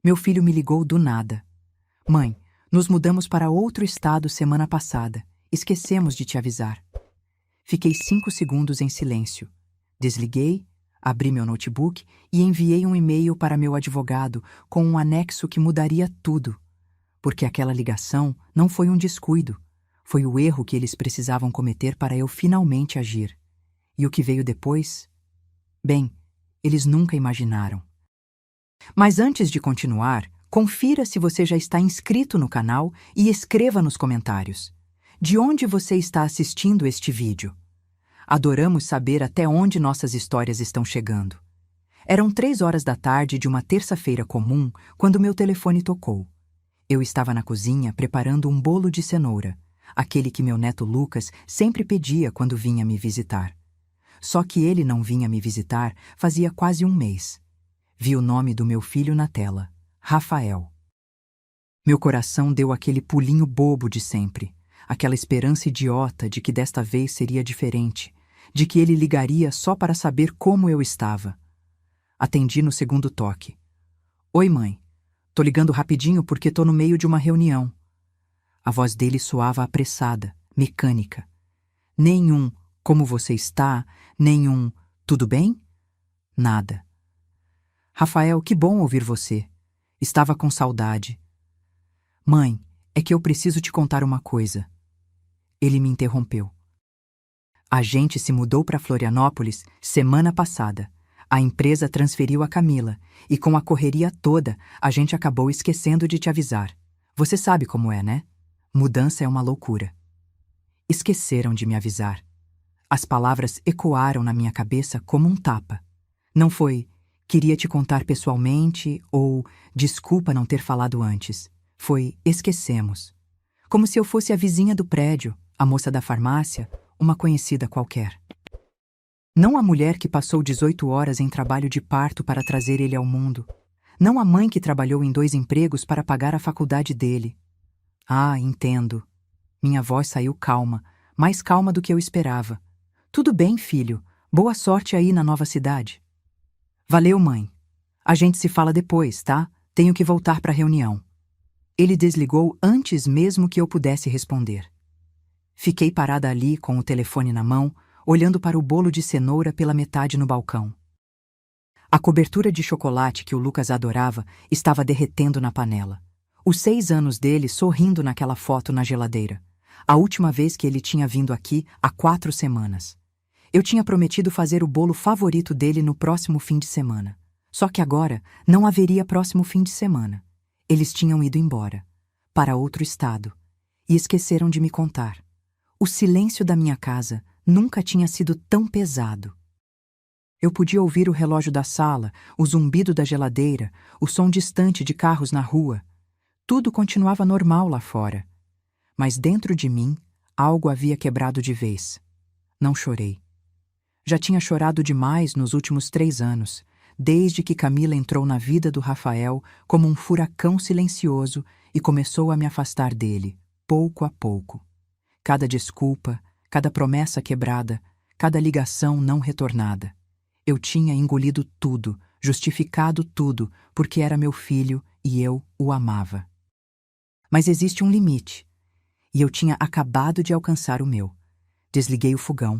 Meu filho me ligou do nada. Mãe, nos mudamos para outro estado semana passada. Esquecemos de te avisar. Fiquei 5 segundos em silêncio. Desliguei, abri meu notebook e enviei um e-mail para meu advogado com um anexo que mudaria tudo. Porque aquela ligação não foi um descuido. Foi o erro que eles precisavam cometer para eu finalmente agir. E o que veio depois? Bem, eles nunca imaginaram. Mas antes de continuar, confira se você já está inscrito no canal e escreva nos comentários. De onde você está assistindo este vídeo? Adoramos saber até onde nossas histórias estão chegando. Eram 3 horas da tarde de uma terça-feira comum quando meu telefone tocou. Eu estava na cozinha preparando um bolo de cenoura, aquele que meu neto Lucas sempre pedia quando vinha me visitar. Só que ele não vinha me visitar fazia quase um mês. Vi o nome do meu filho na tela, Rafael. Meu coração deu aquele pulinho bobo de sempre, aquela esperança idiota de que desta vez seria diferente, de que ele ligaria só para saber como eu estava. Atendi no segundo toque. Oi, mãe. Tô ligando rapidinho porque tô no meio de uma reunião. A voz dele soava apressada, mecânica. Nenhum como você está, nenhum tudo bem? Nada. Rafael, que bom ouvir você. Estava com saudade. Mãe, é que eu preciso te contar uma coisa. Ele me interrompeu. A gente se mudou para Florianópolis semana passada. A empresa transferiu a Camila e com a correria toda, a gente acabou esquecendo de te avisar. Você sabe como é, né? Mudança é uma loucura. Esqueceram de me avisar. As palavras ecoaram na minha cabeça como um tapa. Não foi queria te contar pessoalmente ou desculpa não ter falado antes. Foi esquecemos. Como se eu fosse a vizinha do prédio, a moça da farmácia, uma conhecida qualquer. Não a mulher que passou 18 horas em trabalho de parto para trazer ele ao mundo. Não a mãe que trabalhou em 2 empregos para pagar a faculdade dele. Ah, entendo. Minha voz saiu calma, mais calma do que eu esperava. Tudo bem, filho. Boa sorte aí na nova cidade. Valeu, mãe. A gente se fala depois, tá? Tenho que voltar para a reunião. Ele desligou antes mesmo que eu pudesse responder. Fiquei parada ali com o telefone na mão, olhando para o bolo de cenoura pela metade no balcão. A cobertura de chocolate que o Lucas adorava estava derretendo na panela. Os 6 anos dele sorrindo naquela foto na geladeira. A última vez que ele tinha vindo aqui há 4 semanas. Eu tinha prometido fazer o bolo favorito dele no próximo fim de semana. Só que agora não haveria próximo fim de semana. Eles tinham ido embora, para outro estado, e esqueceram de me contar. O silêncio da minha casa nunca tinha sido tão pesado. Eu podia ouvir o relógio da sala, o zumbido da geladeira, o som distante de carros na rua. Tudo continuava normal lá fora. Mas dentro de mim, algo havia quebrado de vez. Não chorei. Já tinha chorado demais nos últimos 3 anos, desde que Camila entrou na vida do Rafael como um furacão silencioso e começou a me afastar dele, pouco a pouco. Cada desculpa, cada promessa quebrada, cada ligação não retornada. Eu tinha engolido tudo, justificado tudo, porque era meu filho e eu o amava. Mas existe um limite, e eu tinha acabado de alcançar o meu. Desliguei o fogão.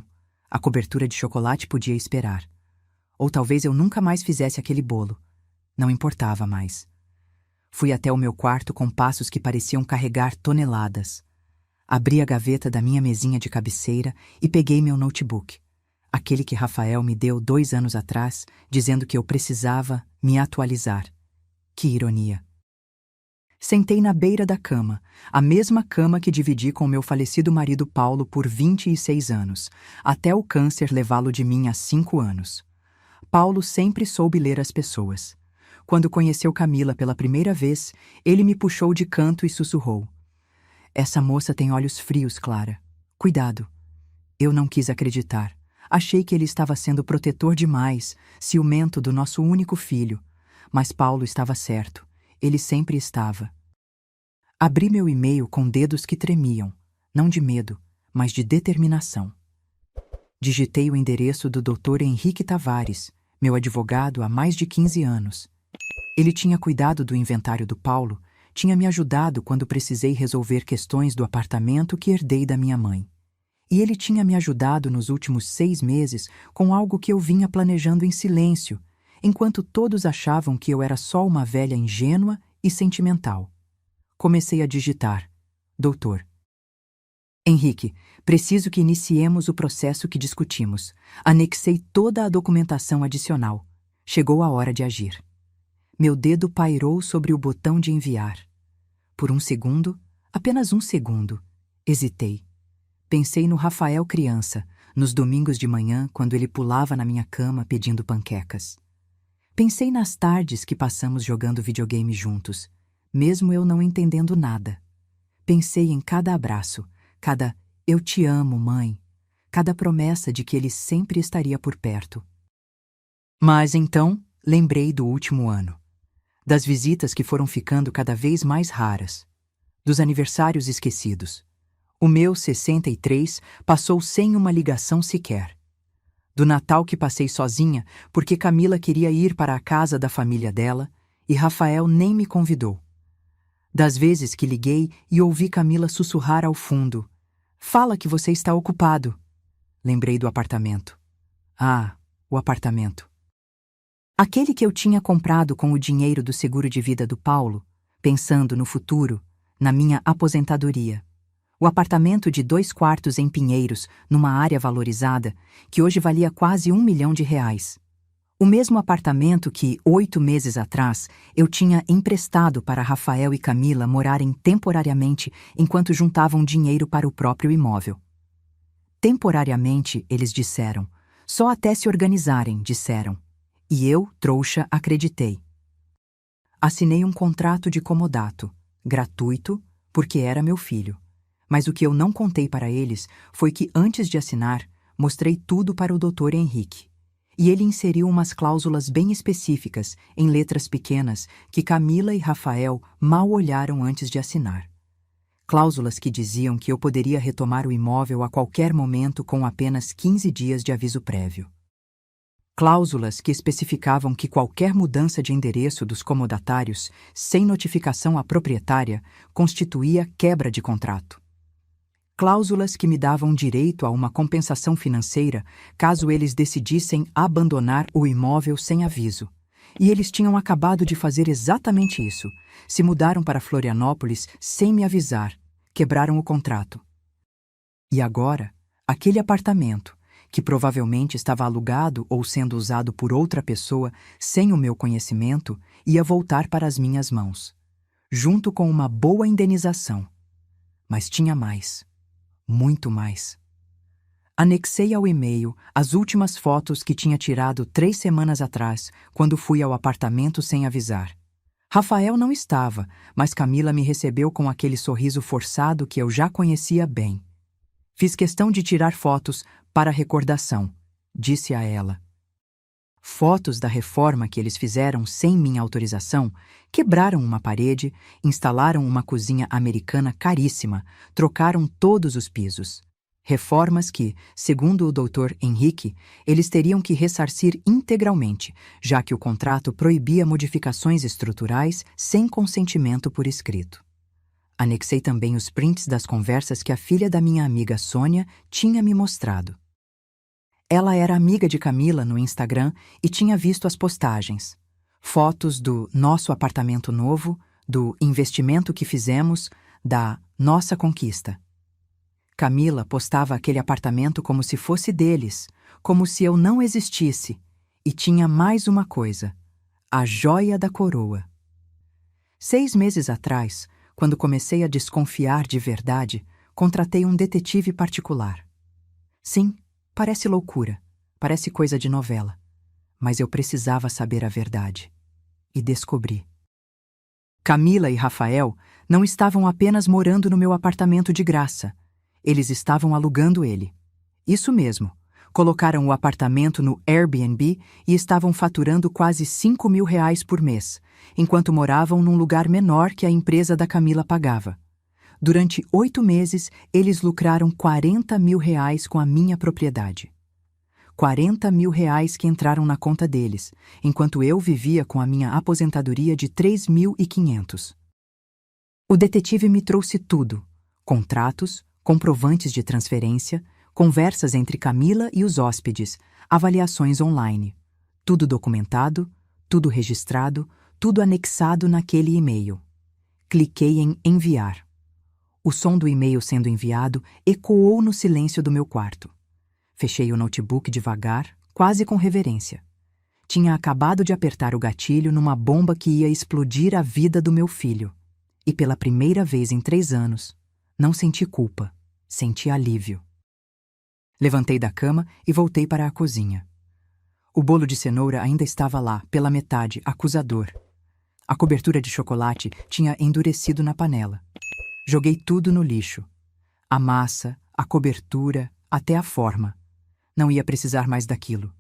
A cobertura de chocolate podia esperar. Ou talvez eu nunca mais fizesse aquele bolo. Não importava mais. Fui até o meu quarto com passos que pareciam carregar toneladas. Abri a gaveta da minha mesinha de cabeceira e peguei meu notebook. Aquele que Rafael me deu 2 anos atrás, dizendo que eu precisava me atualizar. Que ironia. Sentei na beira da cama, a mesma cama que dividi com meu falecido marido Paulo por 26 anos, até o câncer levá-lo de mim há 5 anos. Paulo sempre soube ler as pessoas. Quando conheceu Camila pela primeira vez, ele me puxou de canto e sussurrou. Essa moça tem olhos frios, Clara. Cuidado. Eu não quis acreditar. Achei que ele estava sendo protetor demais, ciumento do nosso único filho. Mas Paulo estava certo. Ele sempre estava. Abri meu e-mail com dedos que tremiam, não de medo, mas de determinação. Digitei o endereço do Dr. Henrique Tavares, meu advogado há mais de 15 anos. Ele tinha cuidado do inventário do Paulo, tinha me ajudado quando precisei resolver questões do apartamento que herdei da minha mãe. E ele tinha me ajudado nos últimos 6 meses com algo que eu vinha planejando em silêncio, enquanto todos achavam que eu era só uma velha ingênua e sentimental. Comecei a digitar: Doutor. Henrique, preciso que iniciemos o processo que discutimos. Anexei toda a documentação adicional. Chegou a hora de agir. Meu dedo pairou sobre o botão de enviar. Por um segundo, apenas um segundo, hesitei. Pensei no Rafael criança, nos domingos de manhã, quando ele pulava na minha cama pedindo panquecas. Pensei nas tardes que passamos jogando videogame juntos, mesmo eu não entendendo nada. Pensei em cada abraço, cada "eu te amo, mãe", cada promessa de que ele sempre estaria por perto. Mas então, lembrei do último ano, das visitas que foram ficando cada vez mais raras, dos aniversários esquecidos. O meu 63 passou sem uma ligação sequer. Do Natal que passei sozinha porque Camila queria ir para a casa da família dela e Rafael nem me convidou. Das vezes que liguei e ouvi Camila sussurrar ao fundo: "Fala que você está ocupado." Lembrei do apartamento. Ah, o apartamento. Aquele que eu tinha comprado com o dinheiro do seguro de vida do Paulo, pensando no futuro, na minha aposentadoria. O apartamento de 2 quartos em Pinheiros, numa área valorizada, que hoje valia quase R$1 milhão. O mesmo apartamento que, 8 meses atrás, eu tinha emprestado para Rafael e Camila morarem temporariamente enquanto juntavam dinheiro para o próprio imóvel. Temporariamente, eles disseram. Só até se organizarem, disseram. E eu, trouxa, acreditei. Assinei um contrato de comodato, gratuito, porque era meu filho. Mas o que eu não contei para eles foi que, antes de assinar, mostrei tudo para o Dr. Henrique. E ele inseriu umas cláusulas bem específicas, em letras pequenas, que Camila e Rafael mal olharam antes de assinar. Cláusulas que diziam que eu poderia retomar o imóvel a qualquer momento com apenas 15 dias de aviso prévio. Cláusulas que especificavam que qualquer mudança de endereço dos comodatários, sem notificação à proprietária, constituía quebra de contrato. Cláusulas que me davam direito a uma compensação financeira caso eles decidissem abandonar o imóvel sem aviso. E eles tinham acabado de fazer exatamente isso. Se mudaram para Florianópolis sem me avisar, quebraram o contrato. E agora, aquele apartamento, que provavelmente estava alugado ou sendo usado por outra pessoa sem o meu conhecimento, ia voltar para as minhas mãos, junto com uma boa indenização. Mas tinha mais. Muito mais. Anexei ao e-mail as últimas fotos que tinha tirado 3 semanas atrás, quando fui ao apartamento sem avisar. Rafael não estava, mas Camila me recebeu com aquele sorriso forçado que eu já conhecia bem. Fiz questão de tirar fotos para recordação, disse a ela. Fotos da reforma que eles fizeram sem minha autorização, quebraram uma parede, instalaram uma cozinha americana caríssima, trocaram todos os pisos. Reformas que, segundo o Dr. Henrique, eles teriam que ressarcir integralmente, já que o contrato proibia modificações estruturais sem consentimento por escrito. Anexei também os prints das conversas que a filha da minha amiga Sônia tinha me mostrado. Ela era amiga de Camila no Instagram e tinha visto as postagens. Fotos do nosso apartamento novo, do investimento que fizemos, da nossa conquista. Camila postava aquele apartamento como se fosse deles, como se eu não existisse, e tinha mais uma coisa: a joia da coroa. 6 meses atrás, quando comecei a desconfiar de verdade, contratei um detetive particular. Sim, parece loucura, parece coisa de novela, mas eu precisava saber a verdade. E descobri. Camila e Rafael não estavam apenas morando no meu apartamento de graça, eles estavam alugando ele. Isso mesmo, colocaram o apartamento no Airbnb e estavam faturando quase R$5 mil por mês, enquanto moravam num lugar menor que a empresa da Camila pagava. Durante 8 meses, eles lucraram R$40 mil com a minha propriedade. R$ 40.000 que entraram na conta deles, enquanto eu vivia com a minha aposentadoria de 3.500. O detetive me trouxe tudo: contratos, comprovantes de transferência, conversas entre Camila e os hóspedes, avaliações online. Tudo documentado, tudo registrado, tudo anexado naquele e-mail. Cliquei em enviar. O som do e-mail sendo enviado ecoou no silêncio do meu quarto. Fechei o notebook devagar, quase com reverência. Tinha acabado de apertar o gatilho numa bomba que ia explodir a vida do meu filho. E pela primeira vez em 3 anos, não senti culpa, senti alívio. Levantei da cama e voltei para a cozinha. O bolo de cenoura ainda estava lá, pela metade, acusador. A cobertura de chocolate tinha endurecido na panela. Joguei tudo no lixo. A massa, a cobertura, até a forma. Não ia precisar mais daquilo.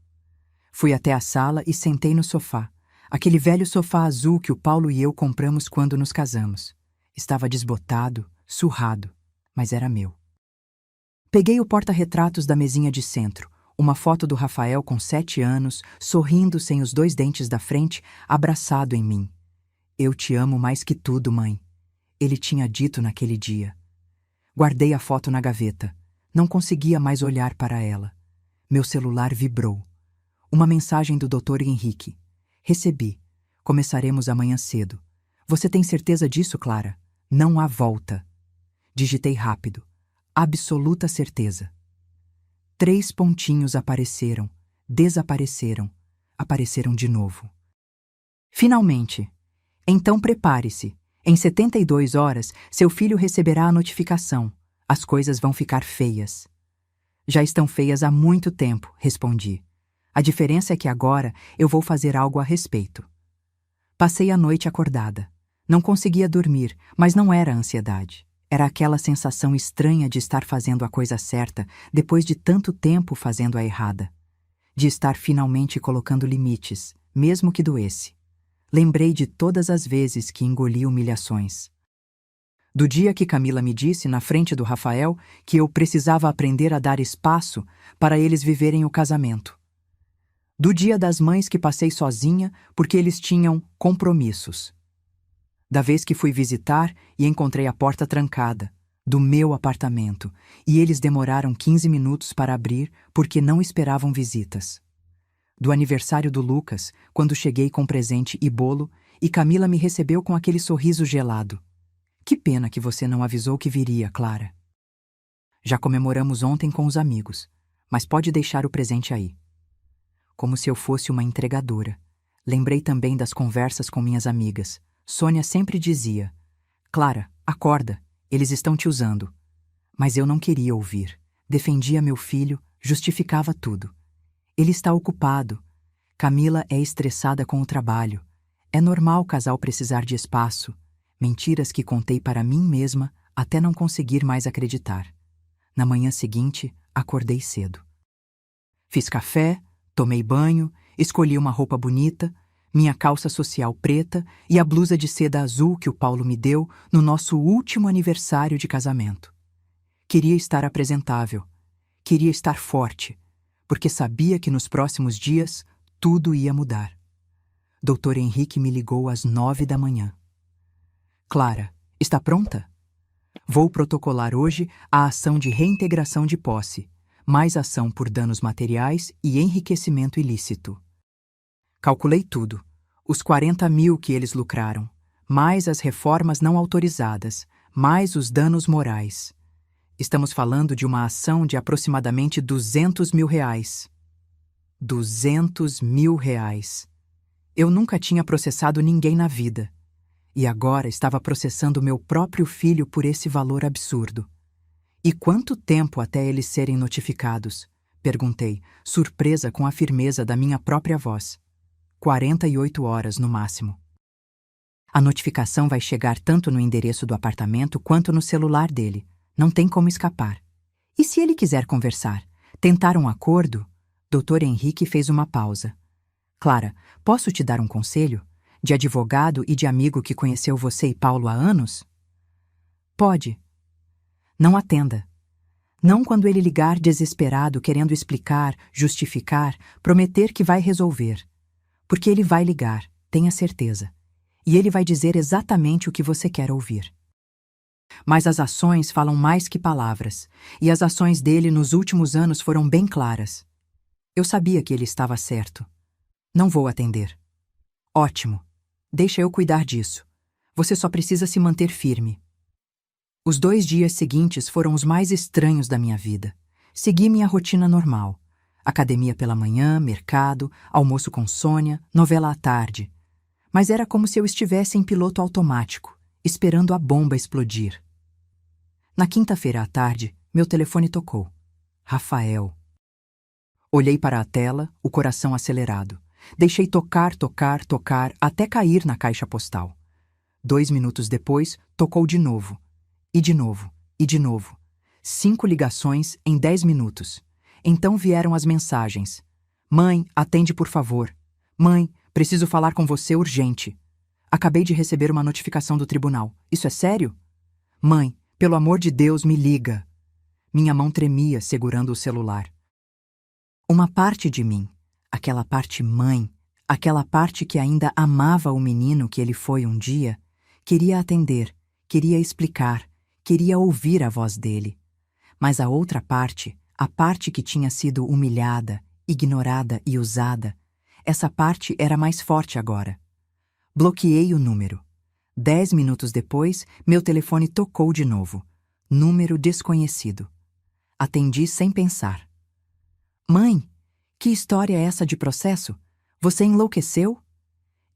Fui até a sala e sentei no sofá, aquele velho sofá azul que o Paulo e eu compramos quando nos casamos. Estava desbotado, surrado, mas era meu. Peguei o porta-retratos da mesinha de centro, uma foto do Rafael com 7 anos, sorrindo sem os 2 dentes da frente, abraçado em mim. Eu te amo mais que tudo, mãe. Ele tinha dito naquele dia. Guardei a foto na gaveta. Não conseguia mais olhar para ela. Meu celular vibrou. Uma mensagem do Dr. Henrique. Recebi. Começaremos amanhã cedo. Você tem certeza disso, Clara? Não há volta. Digitei rápido. Absoluta certeza. 3 pontinhos apareceram, desapareceram, apareceram de novo. Finalmente. Então prepare-se. Em 72 horas, seu filho receberá a notificação. As coisas vão ficar feias. Já estão feias há muito tempo, respondi. A diferença é que agora eu vou fazer algo a respeito. Passei a noite acordada. Não conseguia dormir, mas não era ansiedade. Era aquela sensação estranha de estar fazendo a coisa certa depois de tanto tempo fazendo a errada. De estar finalmente colocando limites, mesmo que doesse. Lembrei de todas as vezes que engoli humilhações. Do dia que Camila me disse, na frente do Rafael, que eu precisava aprender a dar espaço para eles viverem o casamento. Do dia das mães que passei sozinha porque eles tinham compromissos. Da vez que fui visitar e encontrei a porta trancada, do meu apartamento, e eles demoraram 15 minutos para abrir porque não esperavam visitas. Do aniversário do Lucas, quando cheguei com presente e bolo, e Camila me recebeu com aquele sorriso gelado. Que pena que você não avisou que viria, Clara. Já comemoramos ontem com os amigos, mas pode deixar o presente aí. Como se eu fosse uma entregadora. Lembrei também das conversas com minhas amigas. Sônia sempre dizia: Clara, acorda, eles estão te usando. Mas eu não queria ouvir. Defendia meu filho, justificava tudo. Ele está ocupado. Camila é estressada com o trabalho. É normal o casal precisar de espaço. Mentiras que contei para mim mesma até não conseguir mais acreditar. Na manhã seguinte, acordei cedo. Fiz café, tomei banho, escolhi uma roupa bonita, minha calça social preta e a blusa de seda azul que o Paulo me deu no nosso último aniversário de casamento. Queria estar apresentável. Queria estar forte, porque sabia que nos próximos dias tudo ia mudar. Dr. Henrique me ligou às 9 da manhã. Clara, está pronta? Vou protocolar hoje a ação de reintegração de posse, mais ação por danos materiais e enriquecimento ilícito. Calculei tudo, os 40.000 que eles lucraram, mais as reformas não autorizadas, mais os danos morais. Estamos falando de uma ação de aproximadamente R$ 200.000. R$ 200.000. Eu nunca tinha processado ninguém na vida. E agora estava processando meu próprio filho por esse valor absurdo. E quanto tempo até eles serem notificados? Perguntei, surpresa com a firmeza da minha própria voz. 48 horas no máximo. A notificação vai chegar tanto no endereço do apartamento quanto no celular dele. Não tem como escapar. E se ele quiser conversar? Tentar um acordo? Dr. Henrique fez uma pausa. Clara, posso te dar um conselho? De advogado e de amigo que conheceu você e Paulo há anos? Pode. Não atenda. Não quando ele ligar desesperado, querendo explicar, justificar, prometer que vai resolver. Porque ele vai ligar, tenha certeza. E ele vai dizer exatamente o que você quer ouvir. Mas as ações falam mais que palavras, e as ações dele nos últimos anos foram bem claras. Eu sabia que ele estava certo. Não vou atender. Ótimo. Deixa eu cuidar disso. Você só precisa se manter firme. Os 2 dias seguintes foram os mais estranhos da minha vida. Segui minha rotina normal. Academia pela manhã, mercado, almoço com Sônia, novela à tarde. Mas era como se eu estivesse em piloto automático, esperando a bomba explodir. Na quinta-feira à tarde, meu telefone tocou. Rafael. Olhei para a tela, o coração acelerado. Deixei tocar, tocar, tocar, até cair na caixa postal. 2 minutos depois, tocou de novo. E de novo, e de novo. 5 ligações em 10 minutos. Então vieram as mensagens. Mãe, atende por favor. Mãe, preciso falar com você urgente. Acabei de receber uma notificação do tribunal. Isso é sério? Mãe, pelo amor de Deus, me liga. Minha mão tremia segurando o celular. Uma parte de mim, aquela parte mãe, aquela parte que ainda amava o menino que ele foi um dia, queria atender, queria explicar, queria ouvir a voz dele. Mas a outra parte, a parte que tinha sido humilhada, ignorada e usada, essa parte era mais forte agora. Bloqueei o número. 10 minutos depois, meu telefone tocou de novo. Número desconhecido. Atendi sem pensar. Mãe, que história é essa de processo? Você enlouqueceu?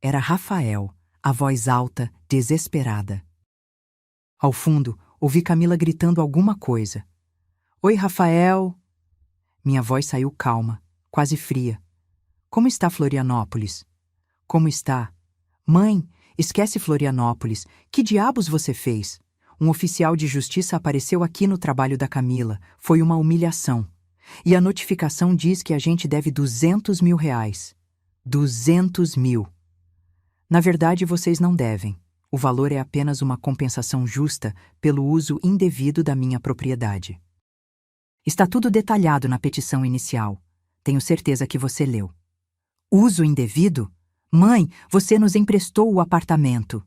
Era Rafael, a voz alta, desesperada. Ao fundo, ouvi Camila gritando alguma coisa. Oi, Rafael. Minha voz saiu calma, quase fria. Como está Florianópolis? Como está? Mãe, esquece Florianópolis. Que diabos você fez? Um oficial de justiça apareceu aqui no trabalho da Camila. Foi uma humilhação. E a notificação diz que a gente deve R$200 mil. 200 mil. Na verdade, vocês não devem. O valor é apenas uma compensação justa pelo uso indevido da minha propriedade. Está tudo detalhado na petição inicial. Tenho certeza que você leu. Uso indevido? Mãe, você nos emprestou o apartamento.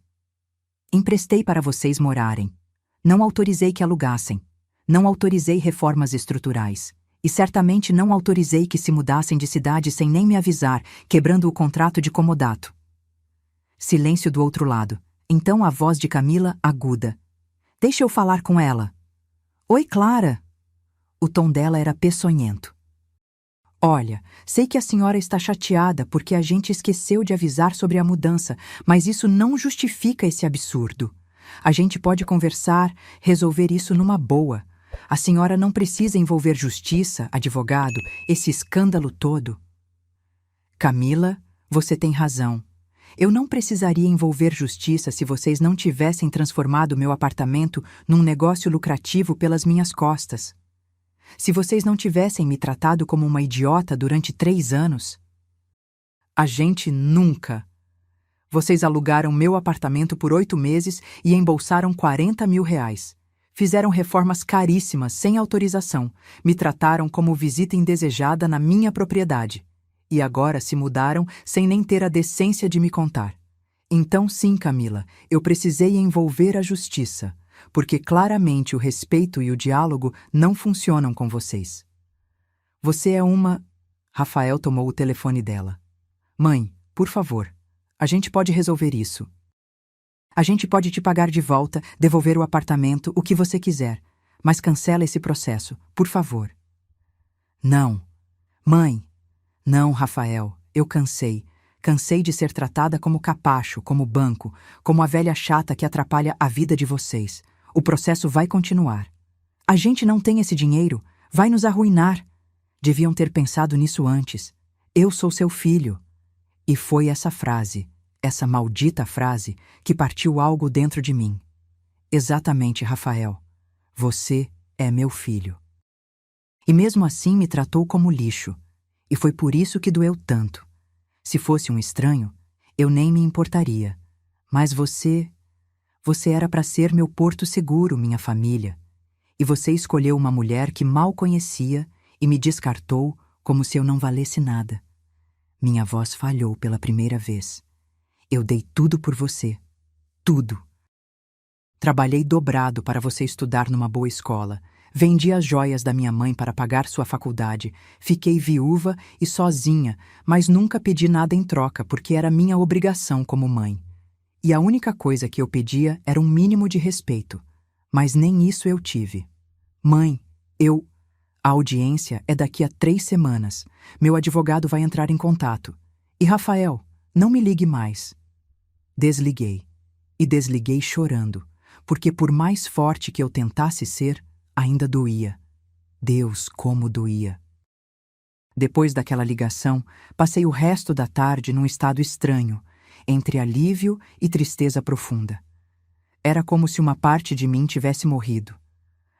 Emprestei para vocês morarem. Não autorizei que alugassem. Não autorizei reformas estruturais. E certamente não autorizei que se mudassem de cidade sem nem me avisar, quebrando o contrato de comodato. Silêncio do outro lado. Então a voz de Camila, aguda. Deixa eu falar com ela. Oi, Clara. O tom dela era peçonhento. Olha, sei que a senhora está chateada porque a gente esqueceu de avisar sobre a mudança, mas isso não justifica esse absurdo. A gente pode conversar, resolver isso numa boa. A senhora não precisa envolver justiça, advogado, esse escândalo todo. Camila, você tem razão. Eu não precisaria envolver justiça se vocês não tivessem transformado meu apartamento num negócio lucrativo pelas minhas costas. Se vocês não tivessem me tratado como uma idiota durante 3 anos. A gente nunca. Vocês alugaram meu apartamento por 8 meses e embolsaram R$40 mil. Fizeram reformas caríssimas sem autorização, me trataram como visita indesejada na minha propriedade. E agora se mudaram sem nem ter a decência de me contar. Então sim, Camila, eu precisei envolver a justiça, porque claramente o respeito e o diálogo não funcionam com vocês. Você é uma... Rafael tomou o telefone dela. Mãe, por favor, a gente pode resolver isso. A gente pode te pagar de volta, devolver o apartamento, o que você quiser, mas cancela esse processo, por favor. Não. Mãe. Não, Rafael, eu cansei. Cansei de ser tratada como capacho, como banco, como a velha chata que atrapalha a vida de vocês. O processo vai continuar. A gente não tem esse dinheiro, vai nos arruinar. Deviam ter pensado nisso antes. Eu sou seu filho. E foi essa frase, essa maldita frase, que partiu algo dentro de mim. Exatamente, Rafael. Você é meu filho. E mesmo assim me tratou como lixo. E foi por isso que doeu tanto. Se fosse um estranho, eu nem me importaria. Mas você era para ser meu porto seguro, minha família. E você escolheu uma mulher que mal conhecia e me descartou como se eu não valesse nada. Minha voz falhou pela primeira vez. Eu dei tudo por você. Tudo. Trabalhei dobrado para você estudar numa boa escola. Vendi as joias da minha mãe para pagar sua faculdade. Fiquei viúva e sozinha, mas nunca pedi nada em troca porque era minha obrigação como mãe. E a única coisa que eu pedia era um mínimo de respeito. Mas nem isso eu tive. Mãe, A audiência é daqui a 3 semanas. Meu advogado vai entrar em contato. E Rafael, não me ligue mais. Desliguei. E desliguei chorando, porque por mais forte que eu tentasse ser, ainda doía. Deus, como doía. Depois daquela ligação, passei o resto da tarde num estado estranho, entre alívio e tristeza profunda. Era como se uma parte de mim tivesse morrido.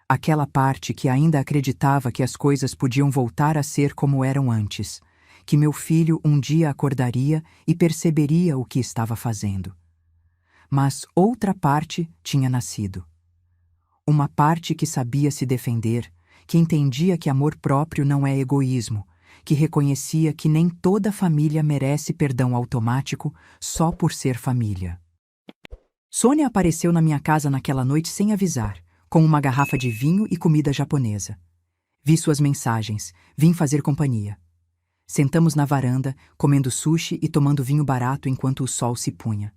Aquela parte que ainda acreditava que as coisas podiam voltar a ser como eram antes, que meu filho um dia acordaria e perceberia o que estava fazendo. Mas outra parte tinha nascido. Uma parte que sabia se defender, que entendia que amor próprio não é egoísmo, que reconhecia que nem toda família merece perdão automático só por ser família. Sônia apareceu na minha casa naquela noite sem avisar, com uma garrafa de vinho e comida japonesa. Vi suas mensagens, vim fazer companhia. Sentamos na varanda, comendo sushi e tomando vinho barato enquanto o sol se punha.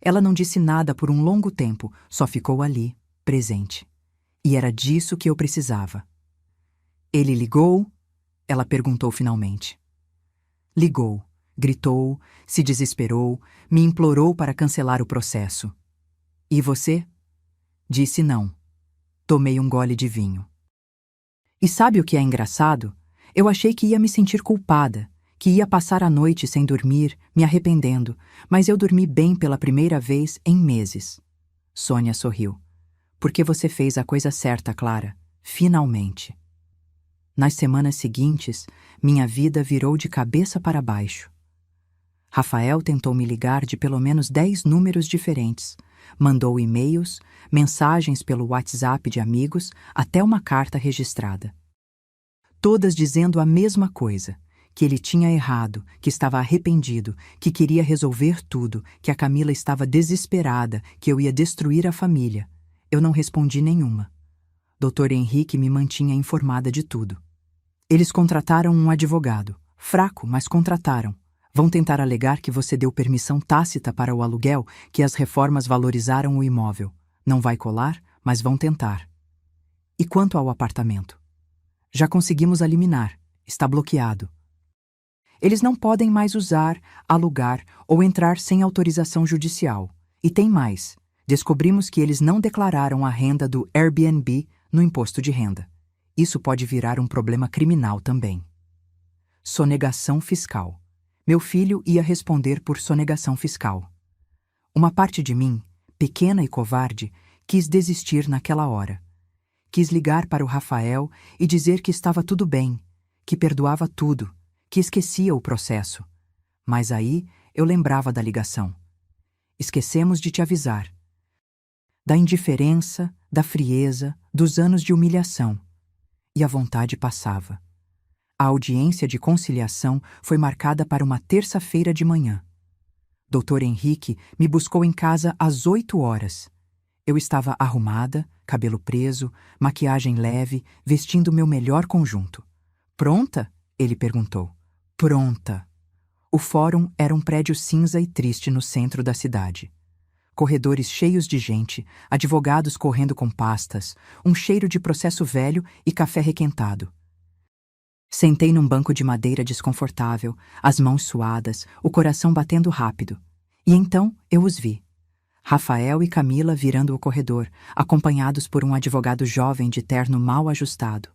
Ela não disse nada por um longo tempo, só ficou ali, presente. E era disso que eu precisava. Ele ligou? Ela perguntou finalmente. Ligou, gritou, se desesperou, me implorou para cancelar o processo. E você? Disse não. Tomei um gole de vinho. E sabe o que é engraçado? Eu achei que ia me sentir culpada, que ia passar a noite sem dormir, me arrependendo, mas eu dormi bem pela primeira vez em meses. Sônia sorriu. Porque você fez a coisa certa, Clara. Finalmente. Nas semanas seguintes, minha vida virou de cabeça para baixo. Rafael tentou me ligar de pelo menos 10 números diferentes. Mandou e-mails, mensagens pelo WhatsApp de amigos, até uma carta registrada. Todas dizendo a mesma coisa, que ele tinha errado, que estava arrependido, que queria resolver tudo, que a Camila estava desesperada, que eu ia destruir a família. Eu não respondi nenhuma. Dr. Henrique me mantinha informada de tudo. Eles contrataram um advogado. Fraco, mas contrataram. Vão tentar alegar que você deu permissão tácita para o aluguel, que as reformas valorizaram o imóvel. Não vai colar, mas vão tentar. E quanto ao apartamento? Já conseguimos a liminar. Está bloqueado. Eles não podem mais usar, alugar ou entrar sem autorização judicial. E tem mais. Descobrimos que eles não declararam a renda do Airbnb no imposto de renda. Isso pode virar um problema criminal também. Sonegação fiscal. Meu filho ia responder por sonegação fiscal. Uma parte de mim, pequena e covarde, quis desistir naquela hora. Quis ligar para o Rafael e dizer que estava tudo bem, que perdoava tudo, que esquecia o processo. Mas aí eu lembrava da ligação. Esquecemos de te avisar. Da indiferença, da frieza, dos anos de humilhação. E a vontade passava. A audiência de conciliação foi marcada para uma terça-feira de manhã. Dr. Henrique me buscou em casa às 8 horas. Eu estava arrumada, cabelo preso, maquiagem leve, vestindo meu melhor conjunto. Pronta? Ele perguntou. Pronta. O fórum era um prédio cinza e triste no centro da cidade. Corredores cheios de gente, advogados correndo com pastas, um cheiro de processo velho e café requentado. Sentei num banco de madeira desconfortável, as mãos suadas, o coração batendo rápido. E então eu os vi. Rafael e Camila virando o corredor, acompanhados por um advogado jovem de terno mal ajustado.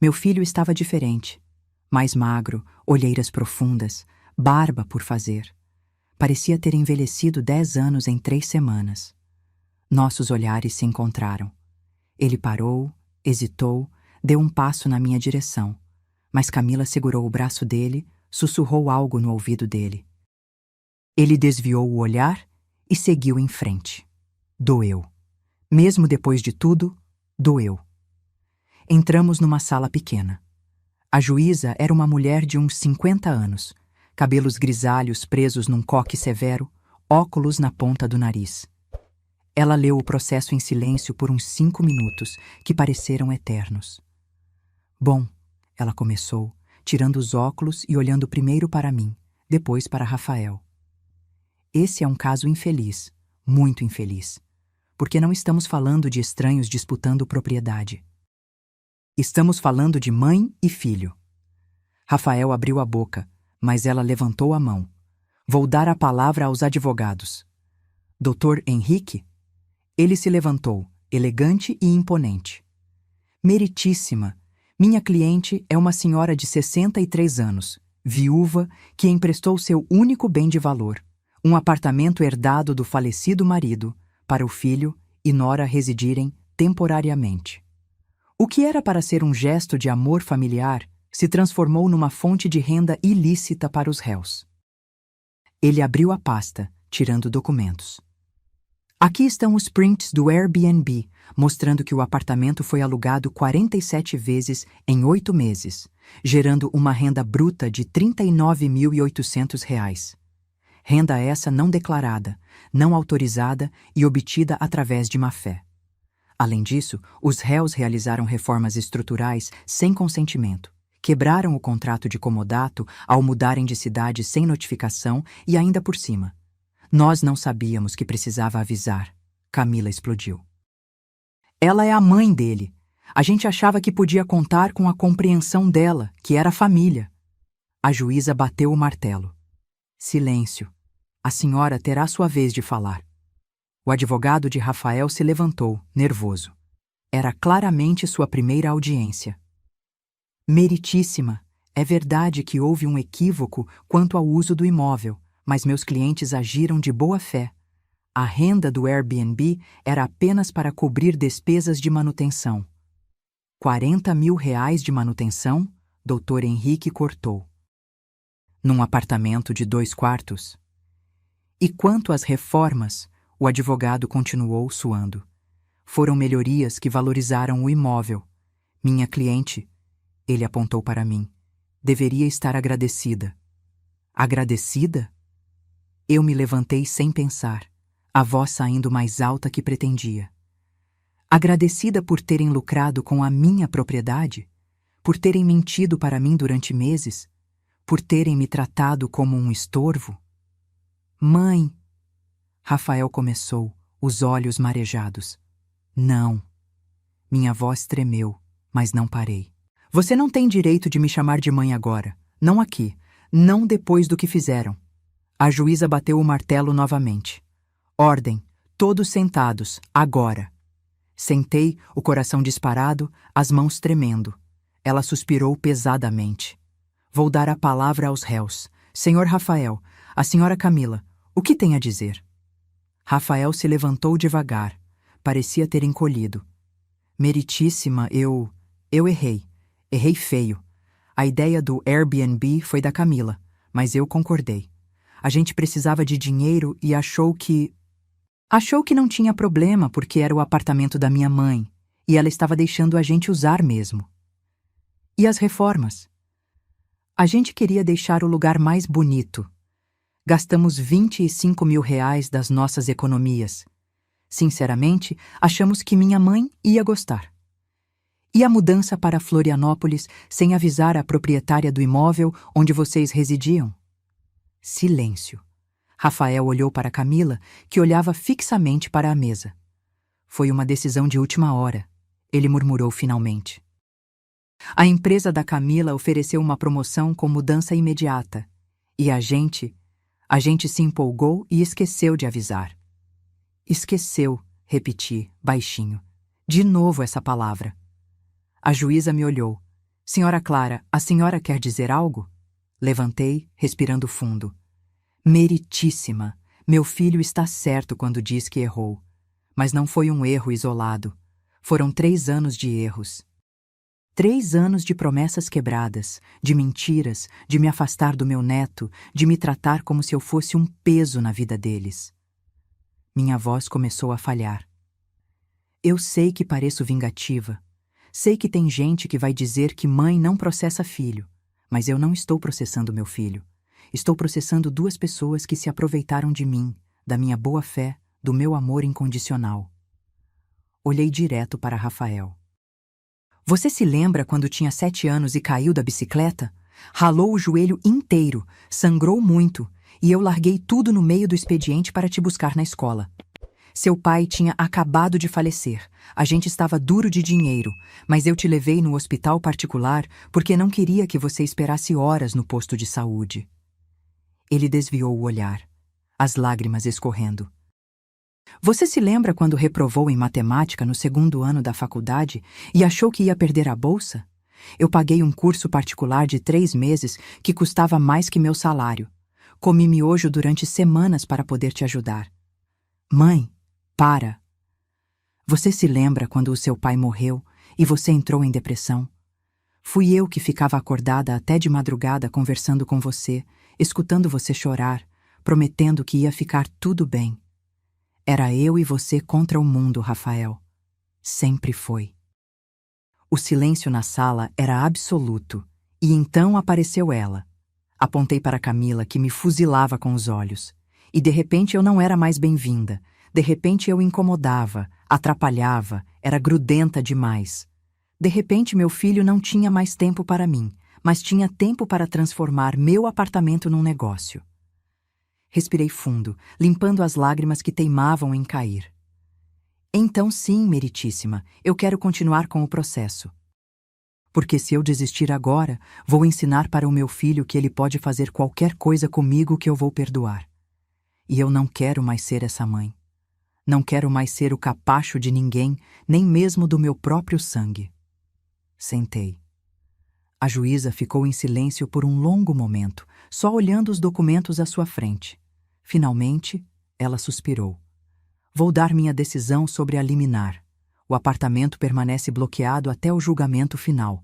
Meu filho estava diferente. Mais magro, olheiras profundas, barba por fazer. Parecia ter envelhecido 10 anos em 3 semanas. Nossos olhares se encontraram. Ele parou, hesitou, deu um passo na minha direção. Mas Camila segurou o braço dele, sussurrou algo no ouvido dele. Ele desviou o olhar e seguiu em frente. Doeu. Mesmo depois de tudo, doeu. Entramos numa sala pequena. A juíza era uma mulher de uns 50 anos, cabelos grisalhos presos num coque severo, óculos na ponta do nariz. Ela leu o processo em silêncio por uns 5 minutos, que pareceram eternos. Bom, ela começou, tirando os óculos e olhando primeiro para mim, depois para Rafael. Esse é um caso infeliz, muito infeliz, porque não estamos falando de estranhos disputando propriedade. Estamos falando de mãe e filho. Rafael abriu a boca, mas ela levantou a mão. Vou dar a palavra aos advogados. Dr. Henrique? Ele se levantou, elegante e imponente. Meritíssima, minha cliente é uma senhora de 63 anos, viúva, que emprestou seu único bem de valor, um apartamento herdado do falecido marido, para o filho e nora residirem temporariamente. O que era para ser um gesto de amor familiar se transformou numa fonte de renda ilícita para os réus. Ele abriu a pasta, tirando documentos. Aqui estão os prints do Airbnb, mostrando que o apartamento foi alugado 47 vezes em 8 meses, gerando uma renda bruta de R$ 39.800. Renda essa não declarada, não autorizada e obtida através de má-fé. Além disso, os réus realizaram reformas estruturais sem consentimento, quebraram o contrato de comodato ao mudarem de cidade sem notificação e ainda por cima. Nós não sabíamos que precisava avisar. Camila explodiu. Ela é a mãe dele. A gente achava que podia contar com a compreensão dela, que era a família. A juíza bateu o martelo. Silêncio. A senhora terá sua vez de falar. O advogado de Rafael se levantou, nervoso. Era claramente sua primeira audiência. Meritíssima, é verdade que houve um equívoco quanto ao uso do imóvel, mas meus clientes agiram de boa fé. A renda do Airbnb era apenas para cobrir despesas de manutenção. R$ 40 mil de manutenção? Dr. Henrique cortou. Num apartamento de 2 quartos? E quanto às reformas, o advogado continuou suando. Foram melhorias que valorizaram o imóvel. Minha cliente, ele apontou para mim, deveria estar agradecida. Agradecida? Eu me levantei sem pensar, a voz saindo mais alta que pretendia. Agradecida por terem lucrado com a minha propriedade? Por terem mentido para mim durante meses? Por terem me tratado como um estorvo? Mãe! Rafael começou, os olhos marejados. Não. Minha voz tremeu, mas não parei. Você não tem direito de me chamar de mãe agora. Não aqui. Não depois do que fizeram. A juíza bateu o martelo novamente. Ordem. Todos sentados. Agora. Sentei, o coração disparado, as mãos tremendo. Ela suspirou pesadamente. Vou dar a palavra aos réus. Senhor Rafael, a senhora Camila, o que tem a dizer? Rafael se levantou devagar. Parecia ter encolhido. Meritíssima, eu errei. Errei feio. A ideia do Airbnb foi da Camila, mas eu concordei. A gente precisava de dinheiro e achou que não tinha problema porque era o apartamento da minha mãe e ela estava deixando a gente usar mesmo. E as reformas? A gente queria deixar o lugar mais bonito. Gastamos R$ 25 mil das nossas economias. Sinceramente, achamos que minha mãe ia gostar. E a mudança para Florianópolis sem avisar a proprietária do imóvel onde vocês residiam? Silêncio. Rafael olhou para Camila, que olhava fixamente para a mesa. Foi uma decisão de última hora, ele murmurou finalmente. A empresa da Camila ofereceu uma promoção com mudança imediata. E a gente se empolgou e esqueceu de avisar. Esqueceu, repeti, baixinho. De novo essa palavra. A juíza me olhou. Senhora Clara, a senhora quer dizer algo? Levantei, respirando fundo. Meritíssima, meu filho está certo quando diz que errou. Mas não foi um erro isolado. Foram 3 anos de erros. 3 anos de promessas quebradas, de mentiras, de me afastar do meu neto, de me tratar como se eu fosse um peso na vida deles. Minha voz começou a falhar. Eu sei que pareço vingativa. Sei que tem gente que vai dizer que mãe não processa filho, mas eu não estou processando meu filho. Estou processando duas pessoas que se aproveitaram de mim, da minha boa-fé, do meu amor incondicional. Olhei direto para Rafael. Você se lembra quando tinha 7 anos e caiu da bicicleta? Ralou o joelho inteiro, sangrou muito, e eu larguei tudo no meio do expediente para te buscar na escola. Seu pai tinha acabado de falecer. A gente estava duro de dinheiro, mas eu te levei no hospital particular porque não queria que você esperasse horas no posto de saúde. Ele desviou o olhar, as lágrimas escorrendo. Você se lembra quando reprovou em matemática no 2º ano da faculdade e achou que ia perder a bolsa? Eu paguei um curso particular de 3 meses que custava mais que meu salário. Comi miojo durante semanas para poder te ajudar. Mãe, para! Você se lembra quando o seu pai morreu e você entrou em depressão? Fui eu que ficava acordada até de madrugada conversando com você, escutando você chorar, prometendo que ia ficar tudo bem. Era eu e você contra o mundo, Rafael. Sempre foi. O silêncio na sala era absoluto, e então apareceu ela. Apontei para Camila, que me fuzilava com os olhos. E de repente eu não era mais bem-vinda. De repente eu incomodava, atrapalhava, era grudenta demais. De repente meu filho não tinha mais tempo para mim, mas tinha tempo para transformar meu apartamento num negócio. Respirei fundo, limpando as lágrimas que teimavam em cair. Então sim, meritíssima, eu quero continuar com o processo. Porque se eu desistir agora, vou ensinar para o meu filho que ele pode fazer qualquer coisa comigo que eu vou perdoar. E eu não quero mais ser essa mãe. Não quero mais ser o capacho de ninguém, nem mesmo do meu próprio sangue. Sentei. A juíza ficou em silêncio por um longo momento, só olhando os documentos à sua frente. Finalmente, ela suspirou. Vou dar minha decisão sobre a liminar. O apartamento permanece bloqueado até o julgamento final.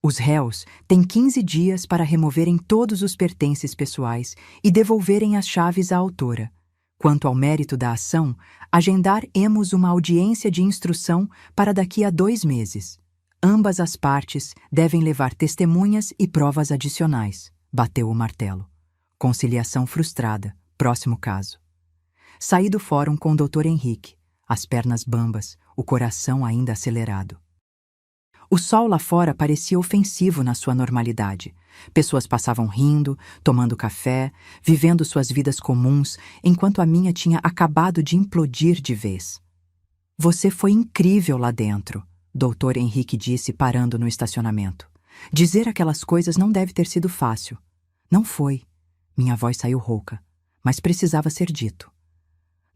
Os réus têm 15 dias para removerem todos os pertences pessoais e devolverem as chaves à autora. Quanto ao mérito da ação, agendaremos uma audiência de instrução para daqui a 2 meses. Ambas as partes devem levar testemunhas e provas adicionais. Bateu o martelo. Conciliação frustrada. Próximo caso. Saí do fórum com o Dr. Henrique, as pernas bambas, o coração ainda acelerado. O sol lá fora parecia ofensivo na sua normalidade. Pessoas passavam rindo, tomando café, vivendo suas vidas comuns, enquanto a minha tinha acabado de implodir de vez. Você foi incrível lá dentro, Dr. Henrique disse parando no estacionamento. Dizer aquelas coisas não deve ter sido fácil. Não foi. Minha voz saiu rouca, mas precisava ser dito.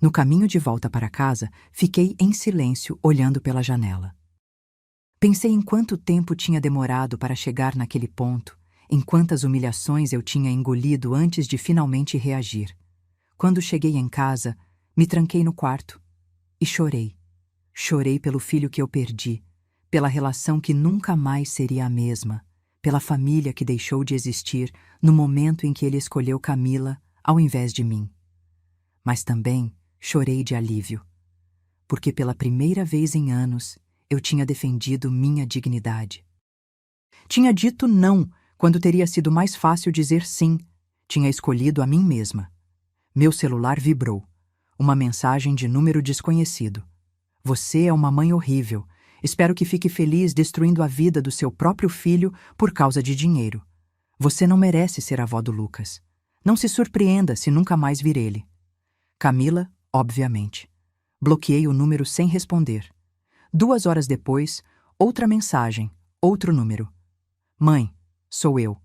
No caminho de volta para casa, fiquei em silêncio olhando pela janela. Pensei em quanto tempo tinha demorado para chegar naquele ponto, em quantas humilhações eu tinha engolido antes de finalmente reagir. Quando cheguei em casa, me tranquei no quarto e chorei. Chorei pelo filho que eu perdi, pela relação que nunca mais seria a mesma, pela família que deixou de existir no momento em que ele escolheu Camila ao invés de mim. Mas também chorei de alívio, porque pela primeira vez em anos eu tinha defendido minha dignidade. Tinha dito não quando teria sido mais fácil dizer sim. Tinha escolhido a mim mesma. Meu celular vibrou. Uma mensagem de número desconhecido. Você é uma mãe horrível. Espero que fique feliz destruindo a vida do seu próprio filho por causa de dinheiro. Você não merece ser avó do Lucas. Não se surpreenda se nunca mais vir ele. Camila, obviamente. Bloqueei o número sem responder. 2 horas depois, outra mensagem, outro número. Mãe, sou eu.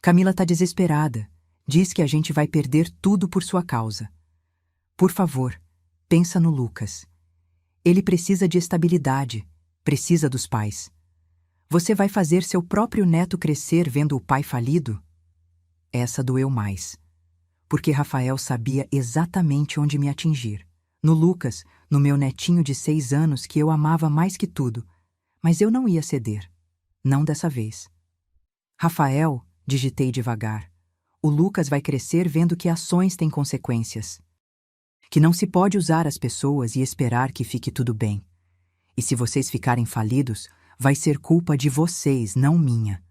Camila tá desesperada. Diz que a gente vai perder tudo por sua causa. Por favor, pensa no Lucas. Ele precisa de estabilidade, precisa dos pais. Você vai fazer seu próprio neto crescer vendo o pai falido? Essa doeu mais. Porque Rafael sabia exatamente onde me atingir. No Lucas, no meu netinho de 6 anos que eu amava mais que tudo. Mas eu não ia ceder. Não dessa vez. Rafael, digitei devagar. O Lucas vai crescer vendo que ações têm consequências. Que não se pode usar as pessoas e esperar que fique tudo bem. E se vocês ficarem falidos, vai ser culpa de vocês, não minha.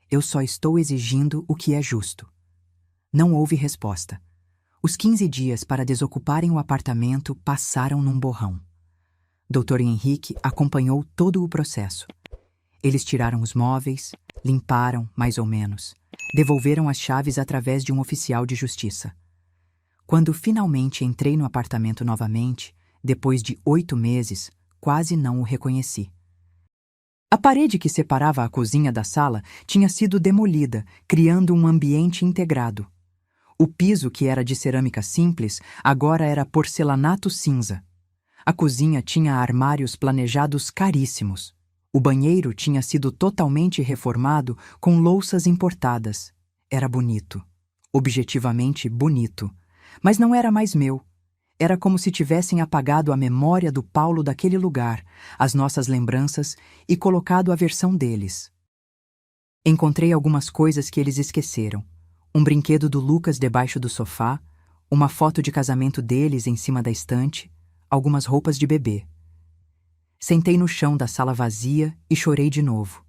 Eu só estou exigindo o que é justo. Não houve resposta. Os 15 dias para desocuparem o apartamento passaram num borrão. Dr. Henrique acompanhou todo o processo. Eles tiraram os móveis, limparam, mais ou menos, devolveram as chaves através de um oficial de justiça. Quando finalmente entrei no apartamento novamente, depois de 8 meses, quase não o reconheci. A parede que separava a cozinha da sala tinha sido demolida, criando um ambiente integrado. O piso, que era de cerâmica simples, agora era porcelanato cinza. A cozinha tinha armários planejados caríssimos. O banheiro tinha sido totalmente reformado com louças importadas. Era bonito. Objetivamente bonito. Mas não era mais meu. Era como se tivessem apagado a memória do Paulo daquele lugar, as nossas lembranças, e colocado a versão deles. Encontrei algumas coisas que eles esqueceram. Um brinquedo do Lucas debaixo do sofá, uma foto de casamento deles em cima da estante, algumas roupas de bebê. Sentei no chão da sala vazia e chorei de novo.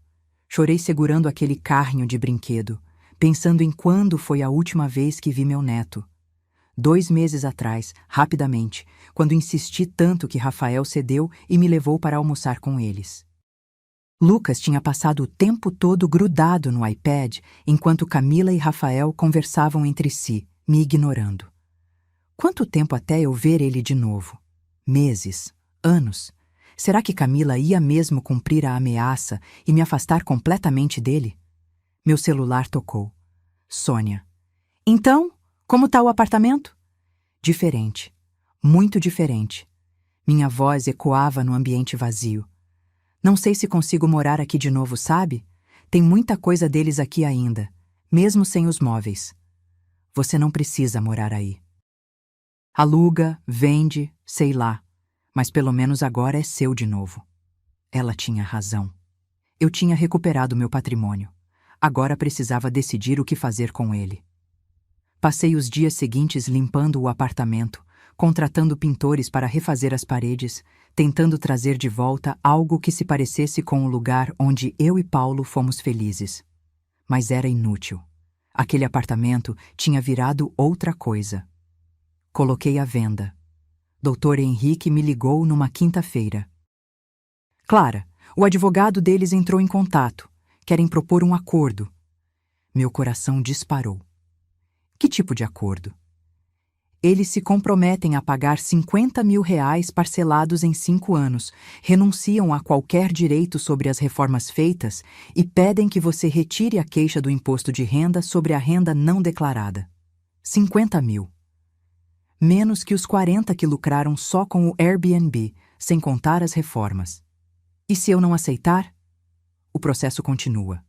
Chorei segurando aquele carrinho de brinquedo, pensando em quando foi a última vez que vi meu neto. 2 meses atrás, rapidamente, quando insisti tanto que Rafael cedeu e me levou para almoçar com eles. Lucas tinha passado o tempo todo grudado no iPad, enquanto Camila e Rafael conversavam entre si, me ignorando. Quanto tempo até eu ver ele de novo? Meses? Anos? Será que Camila ia mesmo cumprir a ameaça e me afastar completamente dele? Meu celular tocou. Sônia. Então, como tá o apartamento? Diferente. Muito diferente. Minha voz ecoava no ambiente vazio. Não sei se consigo morar aqui de novo, sabe? Tem muita coisa deles aqui ainda, mesmo sem os móveis. Você não precisa morar aí. Aluga, vende, sei lá. Mas pelo menos agora é seu de novo. Ela tinha razão. Eu tinha recuperado meu patrimônio. Agora precisava decidir o que fazer com ele. Passei os dias seguintes limpando o apartamento, contratando pintores para refazer as paredes, tentando trazer de volta algo que se parecesse com o lugar onde eu e Paulo fomos felizes. Mas era inútil. Aquele apartamento tinha virado outra coisa. Coloquei à venda. Dr. Henrique me ligou numa quinta-feira. Clara, o advogado deles entrou em contato. Querem propor um acordo. Meu coração disparou. Que tipo de acordo? Eles se comprometem a pagar R$50 mil parcelados em 5 anos, renunciam a qualquer direito sobre as reformas feitas e pedem que você retire a queixa do imposto de renda sobre a renda não declarada. 50 mil. Menos que os 40 que lucraram só com o Airbnb, sem contar as reformas. E se eu não aceitar? O processo continua.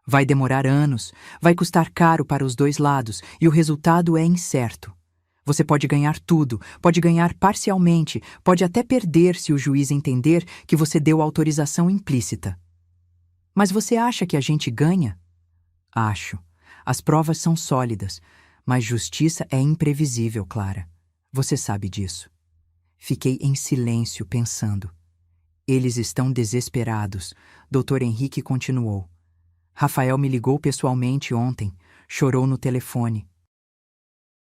Vai demorar anos, vai custar caro para os 2 lados e o resultado é incerto. Você pode ganhar tudo, pode ganhar parcialmente, pode até perder se o juiz entender que você deu autorização implícita. Mas você acha que a gente ganha? Acho. As provas são sólidas, mas justiça é imprevisível, Clara. Você sabe disso. Fiquei em silêncio pensando. Eles estão desesperados, Dr. Henrique continuou. Rafael me ligou pessoalmente ontem, chorou no telefone.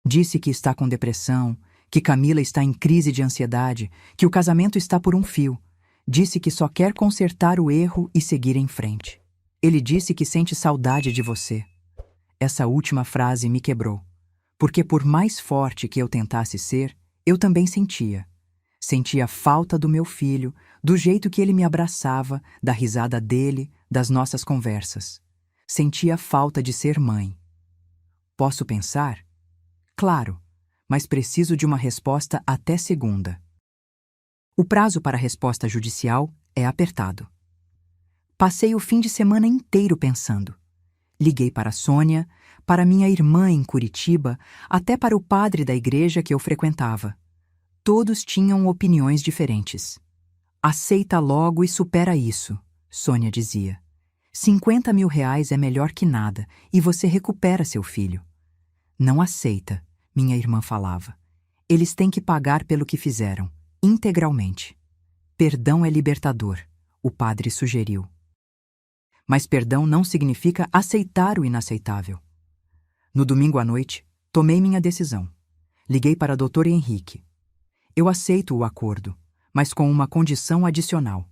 Disse que está com depressão, que Camila está em crise de ansiedade, que o casamento está por um fio. Disse que só quer consertar o erro e seguir em frente. Ele disse que sente saudade de você. Essa última frase me quebrou, porque por mais forte que eu tentasse ser, eu também sentia. Sentia falta do meu filho, do jeito que ele me abraçava, da risada dele, das nossas conversas. Sentia falta de ser mãe. Posso pensar? Claro, mas preciso de uma resposta até segunda. O prazo para a resposta judicial é apertado. Passei o fim de semana inteiro pensando. Liguei para Sônia, para minha irmã em Curitiba, até para o padre da igreja que eu frequentava. Todos tinham opiniões diferentes. Aceita logo e supera isso, Sônia dizia. R$50 mil é melhor que nada e você recupera seu filho. Não aceita, minha irmã falava. Eles têm que pagar pelo que fizeram, integralmente. Perdão é libertador, o padre sugeriu. Mas perdão não significa aceitar o inaceitável. No domingo à noite, tomei minha decisão. Liguei para Dr. Henrique. Eu aceito o acordo, mas com uma condição adicional.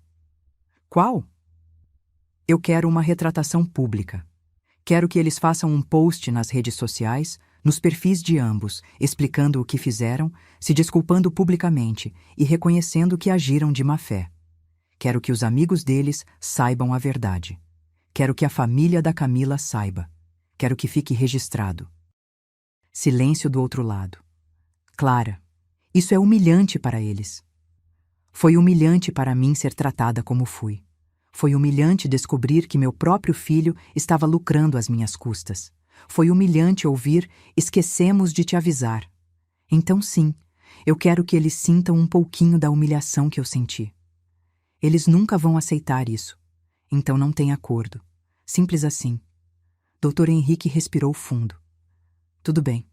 Qual? Eu quero uma retratação pública. Quero que eles façam um post nas redes sociais, nos perfis de ambos, explicando o que fizeram, se desculpando publicamente e reconhecendo que agiram de má fé. Quero que os amigos deles saibam a verdade. Quero que a família da Camila saiba. Quero que fique registrado. Silêncio do outro lado. Clara, isso é humilhante para eles. Foi humilhante para mim ser tratada como fui. Foi humilhante descobrir que meu próprio filho estava lucrando às minhas custas. Foi humilhante ouvir: esquecemos de te avisar. Então sim, eu quero que eles sintam um pouquinho da humilhação que eu senti. Eles nunca vão aceitar isso. Então não tem acordo. Simples assim. Dr. Henrique respirou fundo. Tudo bem.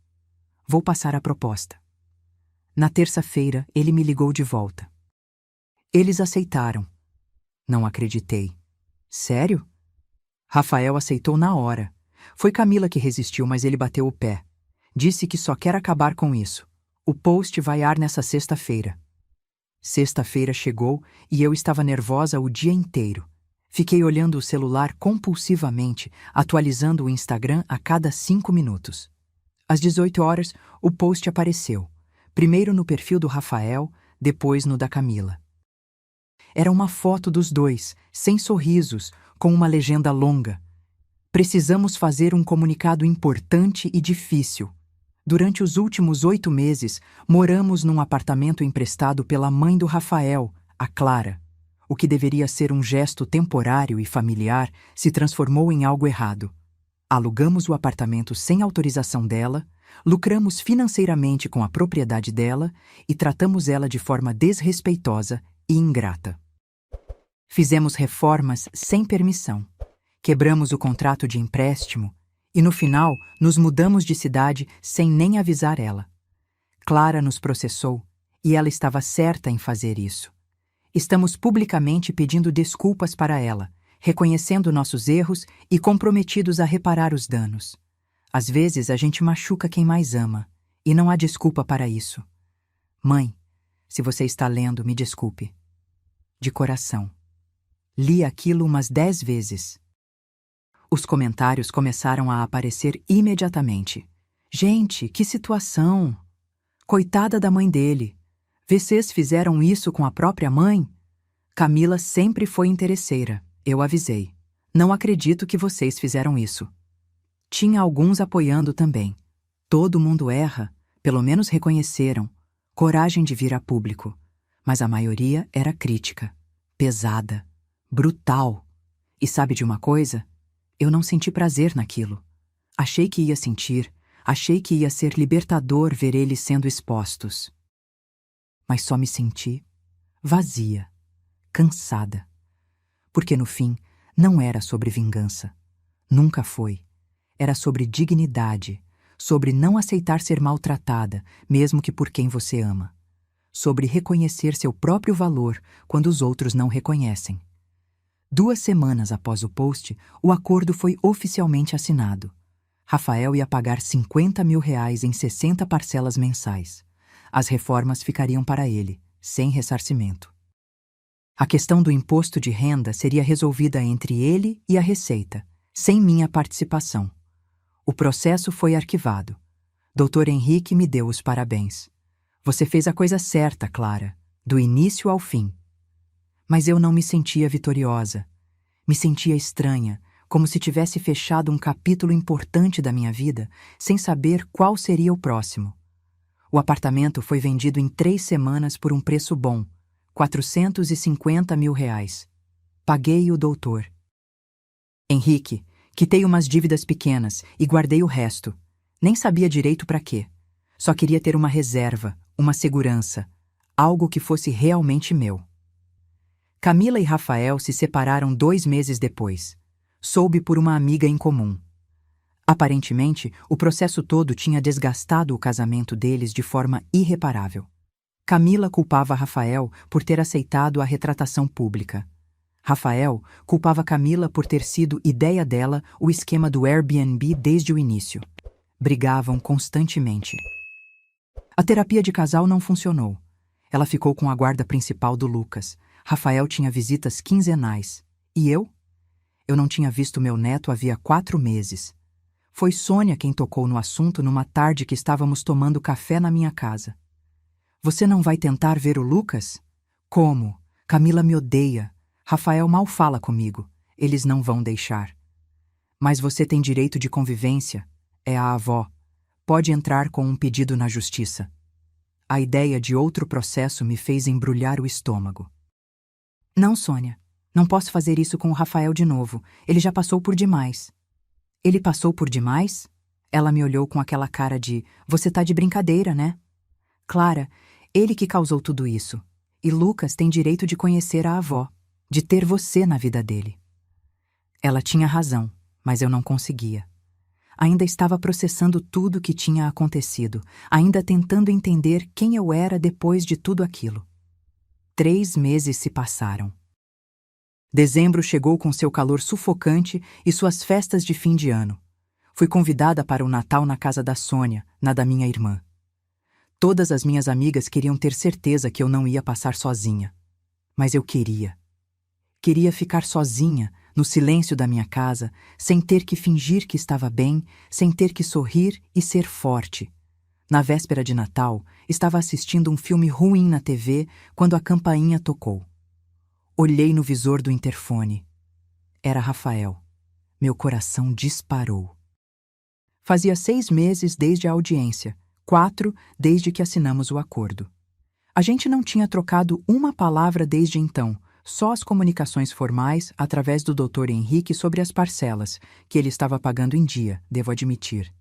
Vou passar a proposta. Na terça-feira, ele me ligou de volta. Eles aceitaram. Não acreditei. Sério? Rafael aceitou na hora. Foi Camila que resistiu, mas ele bateu o pé. Disse que só quer acabar com isso. O post vai ar nessa sexta-feira. Sexta-feira chegou e eu estava nervosa o dia inteiro. Fiquei olhando o celular compulsivamente, atualizando o Instagram a cada 5 minutos. Às 18 horas, o post apareceu. Primeiro no perfil do Rafael, depois no da Camila. Era uma foto dos dois, sem sorrisos, com uma legenda longa. Precisamos fazer um comunicado importante e difícil. Durante os últimos 8 meses, moramos num apartamento emprestado pela mãe do Rafael, a Clara. O que deveria ser um gesto temporário e familiar se transformou em algo errado. Alugamos o apartamento sem autorização dela, lucramos financeiramente com a propriedade dela e tratamos ela de forma desrespeitosa e ingrata. Fizemos reformas sem permissão, quebramos o contrato de empréstimo e, no final, nos mudamos de cidade sem nem avisar ela. Clara nos processou e ela estava certa em fazer isso. Estamos publicamente pedindo desculpas para ela, reconhecendo nossos erros e comprometidos a reparar os danos. Às vezes a gente machuca quem mais ama, e não há desculpa para isso. Mãe, se você está lendo, me desculpe. De coração. Li aquilo umas 10 vezes. Os comentários começaram a aparecer imediatamente. Gente, que situação! Coitada da mãe dele. Vocês fizeram isso com a própria mãe? Camila sempre foi interesseira, eu avisei. Não acredito que vocês fizeram isso. Tinha alguns apoiando também. Todo mundo erra, pelo menos reconheceram. Coragem de vir a público. Mas a maioria era crítica. Pesada. Brutal. E sabe de uma coisa? Eu não senti prazer naquilo. Achei que ia sentir, achei que ia ser libertador ver eles sendo expostos. Mas só me senti vazia, cansada. Porque no fim, não era sobre vingança. Nunca foi. Era sobre dignidade, sobre não aceitar ser maltratada, mesmo que por quem você ama. Sobre reconhecer seu próprio valor quando os outros não reconhecem. 2 semanas após o post, o acordo foi oficialmente assinado. Rafael ia pagar R$50 mil em 60 parcelas mensais. As reformas ficariam para ele, sem ressarcimento. A questão do imposto de renda seria resolvida entre ele e a Receita, sem minha participação. O processo foi arquivado. Dr. Henrique me deu os parabéns. Você fez a coisa certa, Clara, do início ao fim. Mas eu não me sentia vitoriosa. Me sentia estranha, como se tivesse fechado um capítulo importante da minha vida, sem saber qual seria o próximo. O apartamento foi vendido em 3 semanas por um preço bom, R$450 mil. Paguei o doutor. Henrique, quitei umas dívidas pequenas e guardei o resto. Nem sabia direito para quê. Só queria ter uma reserva, uma segurança, algo que fosse realmente meu. Camila e Rafael se separaram 2 meses depois. Soube por uma amiga em comum. Aparentemente, o processo todo tinha desgastado o casamento deles de forma irreparável. Camila culpava Rafael por ter aceitado a retratação pública. Rafael culpava Camila por ter sido ideia dela o esquema do Airbnb desde o início. Brigavam constantemente. A terapia de casal não funcionou. Ela ficou com a guarda principal do Lucas. Rafael tinha visitas quinzenais. E eu? Eu não tinha visto meu neto havia 4 meses. Foi Sônia quem tocou no assunto numa tarde que estávamos tomando café na minha casa. Você não vai tentar ver o Lucas? Como? Camila me odeia. Rafael mal fala comigo. Eles não vão deixar. Mas você tem direito de convivência. É a avó. Pode entrar com um pedido na justiça. A ideia de outro processo me fez embrulhar o estômago. Não, Sônia. Não posso fazer isso com o Rafael de novo. Ele já passou por demais. Ele passou por demais? Ela me olhou com aquela cara de: você tá de brincadeira, né? Clara, ele que causou tudo isso. E Lucas tem direito de conhecer a avó, de ter você na vida dele. Ela tinha razão, mas eu não conseguia. Ainda estava processando tudo o que tinha acontecido, ainda tentando entender quem eu era depois de tudo aquilo. 3 meses se passaram. Dezembro chegou com seu calor sufocante e suas festas de fim de ano. Fui convidada para o Natal na casa da Sônia, na da minha irmã. Todas as minhas amigas queriam ter certeza que eu não ia passar sozinha. Mas eu queria. Queria ficar sozinha, no silêncio da minha casa, sem ter que fingir que estava bem, sem ter que sorrir e ser forte. Na véspera de Natal, estava assistindo um filme ruim na TV quando a campainha tocou. Olhei no visor do interfone. Era Rafael. Meu coração disparou. Fazia 6 meses desde a audiência, 4 desde que assinamos o acordo. A gente não tinha trocado uma palavra desde então, só as comunicações formais através do Dr. Henrique sobre as parcelas, que ele estava pagando em dia, devo admitir.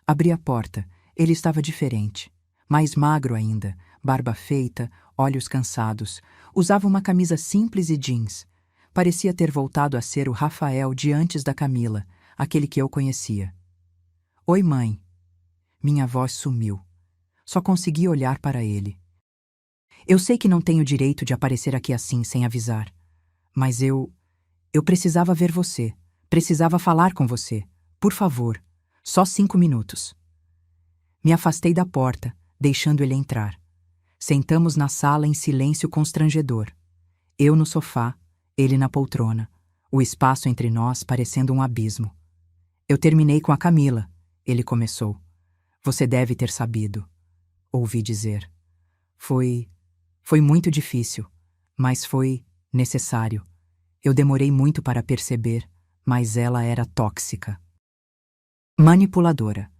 Abri a porta. Ele estava diferente. Mais magro ainda, barba feita, olhos cansados. Usava uma camisa simples e jeans. Parecia ter voltado a ser o Rafael de antes da Camila, aquele que eu conhecia. Oi, mãe. Minha voz sumiu. Só consegui olhar para ele. Eu sei que não tenho direito de aparecer aqui assim sem avisar. Mas eu precisava ver você. Precisava falar com você. Por favor. Só 5 minutos. Me afastei da porta, deixando ele entrar. Sentamos na sala em silêncio constrangedor. Eu no sofá, ele na poltrona. O espaço entre nós parecendo um abismo. Eu terminei com a Camila. Ele começou. Você deve ter sabido. Ouvi dizer. Foi muito difícil, mas foi necessário. Eu demorei muito para perceber, mas ela era tóxica. Manipuladora.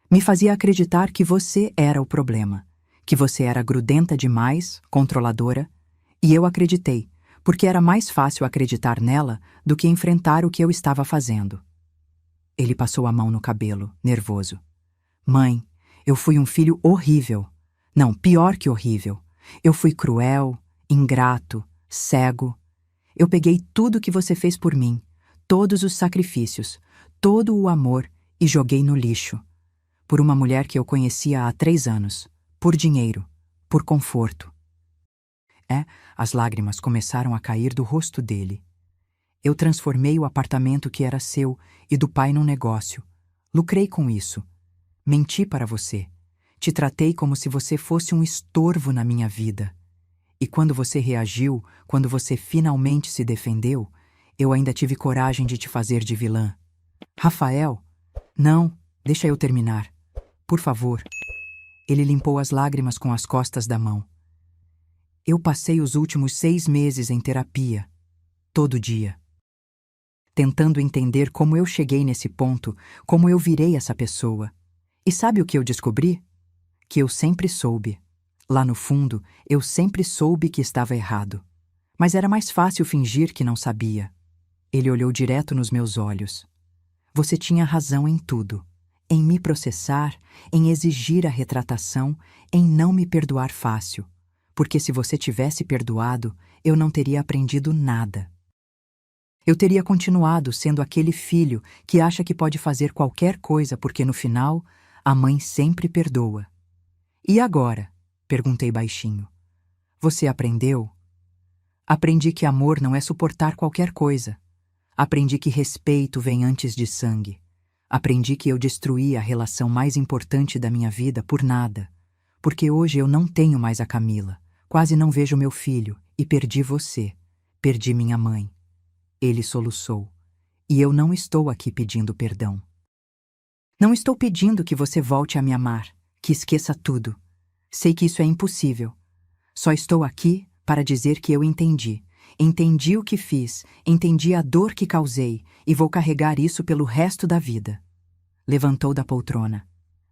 Me fazia acreditar que você era o problema, que você era grudenta demais, controladora, e eu acreditei, porque era mais fácil acreditar nela do que enfrentar o que eu estava fazendo. Ele passou a mão no cabelo, nervoso. Mãe, eu fui um filho horrível. Não, pior que horrível. Eu fui cruel, ingrato, cego. Eu peguei tudo que você fez por mim, todos os sacrifícios, todo o amor e joguei no lixo. Por uma mulher que eu conhecia há 3 anos. Por dinheiro. Por conforto. As lágrimas começaram a cair do rosto dele. Eu transformei o apartamento que era seu e do pai num negócio. Lucrei com isso. Menti para você. Te tratei como se você fosse um estorvo na minha vida. E quando você reagiu, quando você finalmente se defendeu, eu ainda tive coragem de te fazer de vilã. Rafael? Não, deixa eu terminar. Por favor. Ele limpou as lágrimas com as costas da mão. Eu passei os últimos 6 meses em terapia. Todo dia. Tentando entender como eu cheguei nesse ponto, como eu virei essa pessoa. E sabe o que eu descobri? Que eu sempre soube. Lá no fundo, eu sempre soube que estava errado. Mas era mais fácil fingir que não sabia. Ele olhou direto nos meus olhos. Você tinha razão em tudo. Em me processar, em exigir a retratação, em não me perdoar fácil. Porque se você tivesse perdoado, eu não teria aprendido nada. Eu teria continuado sendo aquele filho que acha que pode fazer qualquer coisa porque no final, a mãe sempre perdoa. E agora? Perguntei baixinho. Você aprendeu? Aprendi que amor não é suportar qualquer coisa. Aprendi que respeito vem antes de sangue. Aprendi que eu destruí a relação mais importante da minha vida por nada. Porque hoje eu não tenho mais a Camila. Quase não vejo meu filho e perdi você. Perdi minha mãe. Ele soluçou. E eu não estou aqui pedindo perdão. Não estou pedindo que você volte a me amar, que esqueça tudo. Sei que isso é impossível. Só estou aqui para dizer que eu entendi. Entendi o que fiz, entendi a dor que causei e vou carregar isso pelo resto da vida. Levantou da poltrona.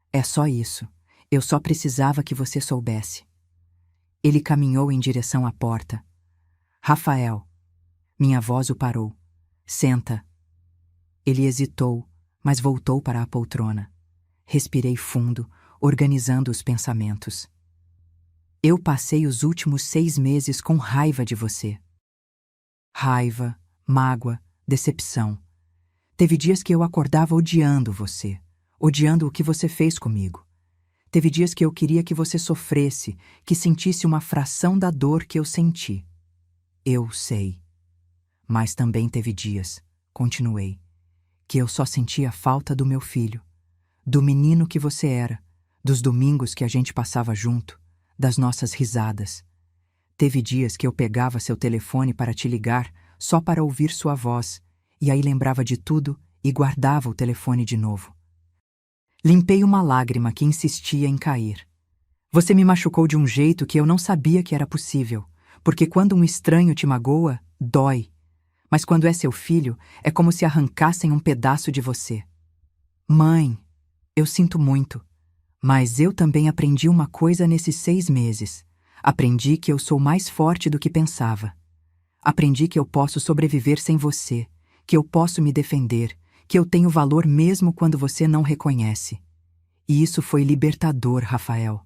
É só isso. Eu só precisava que você soubesse. Ele caminhou em direção à porta. Rafael. Minha voz o parou. Senta. Ele hesitou, mas voltou para a poltrona. Respirei fundo, organizando os pensamentos. Eu passei os últimos 6 meses com raiva de você. Raiva, mágoa, decepção. Teve dias que eu acordava odiando você, odiando o que você fez comigo. Teve dias que eu queria que você sofresse, que sentisse uma fração da dor que eu senti. Eu sei. Mas também teve dias, continuei, que eu só sentia falta do meu filho, do menino que você era, dos domingos que a gente passava junto, das nossas risadas. Teve dias que eu pegava seu telefone para te ligar só para ouvir sua voz, e aí lembrava de tudo e guardava o telefone de novo. Limpei uma lágrima que insistia em cair. Você me machucou de um jeito que eu não sabia que era possível, porque quando um estranho te magoa, dói. Mas quando é seu filho, é como se arrancassem um pedaço de você. Mãe, eu sinto muito, mas eu também aprendi uma coisa nesses 6 meses. Aprendi que eu sou mais forte do que pensava. Aprendi que eu posso sobreviver sem você, que eu posso me defender, que eu tenho valor mesmo quando você não reconhece. E isso foi libertador, Rafael.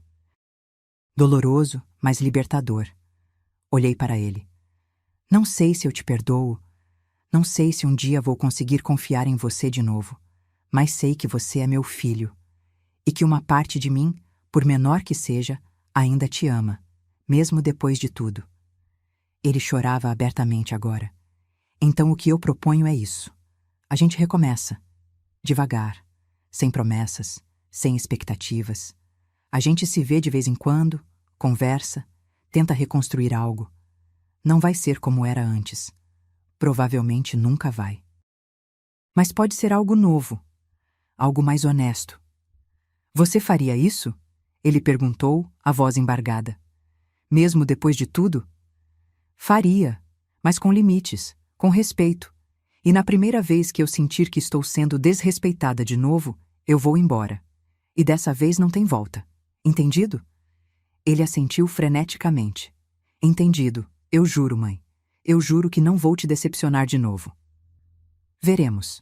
Doloroso, mas libertador. Olhei para ele. Não sei se eu te perdoo. Não sei se um dia vou conseguir confiar em você de novo, mas sei que você é meu filho e que uma parte de mim, por menor que seja, ainda te ama, mesmo depois de tudo. Ele chorava abertamente agora. Então o que eu proponho é isso. A gente recomeça, devagar, sem promessas, sem expectativas. A gente se vê de vez em quando, conversa, tenta reconstruir algo. Não vai ser como era antes. Provavelmente nunca vai. Mas pode ser algo novo, algo mais honesto. Você faria isso? Ele perguntou, a voz embargada. Mesmo depois de tudo? Faria, mas com limites, com respeito. E na primeira vez que eu sentir que estou sendo desrespeitada de novo, eu vou embora. E dessa vez não tem volta. Entendido? Ele assentiu freneticamente. Entendido, eu juro, mãe. Eu juro que não vou te decepcionar de novo. Veremos.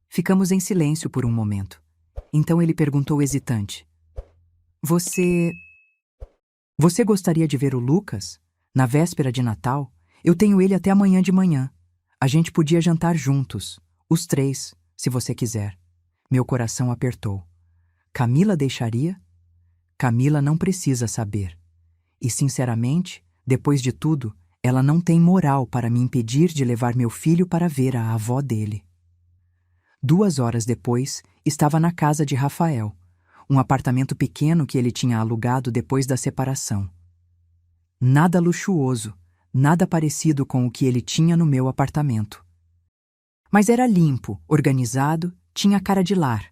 Ficamos em silêncio por um momento. Então ele perguntou hesitante. Você gostaria de ver o Lucas? Na véspera de Natal? Eu tenho ele até amanhã de manhã. A gente podia jantar juntos. Os 3, se você quiser. Meu coração apertou. Camila deixaria? Camila não precisa saber. E, sinceramente, depois de tudo, ela não tem moral para me impedir de levar meu filho para ver a avó dele. 2 horas depois, estava na casa de Rafael, um apartamento pequeno que ele tinha alugado depois da separação. Nada luxuoso, nada parecido com o que ele tinha no meu apartamento. Mas era limpo, organizado, tinha cara de lar.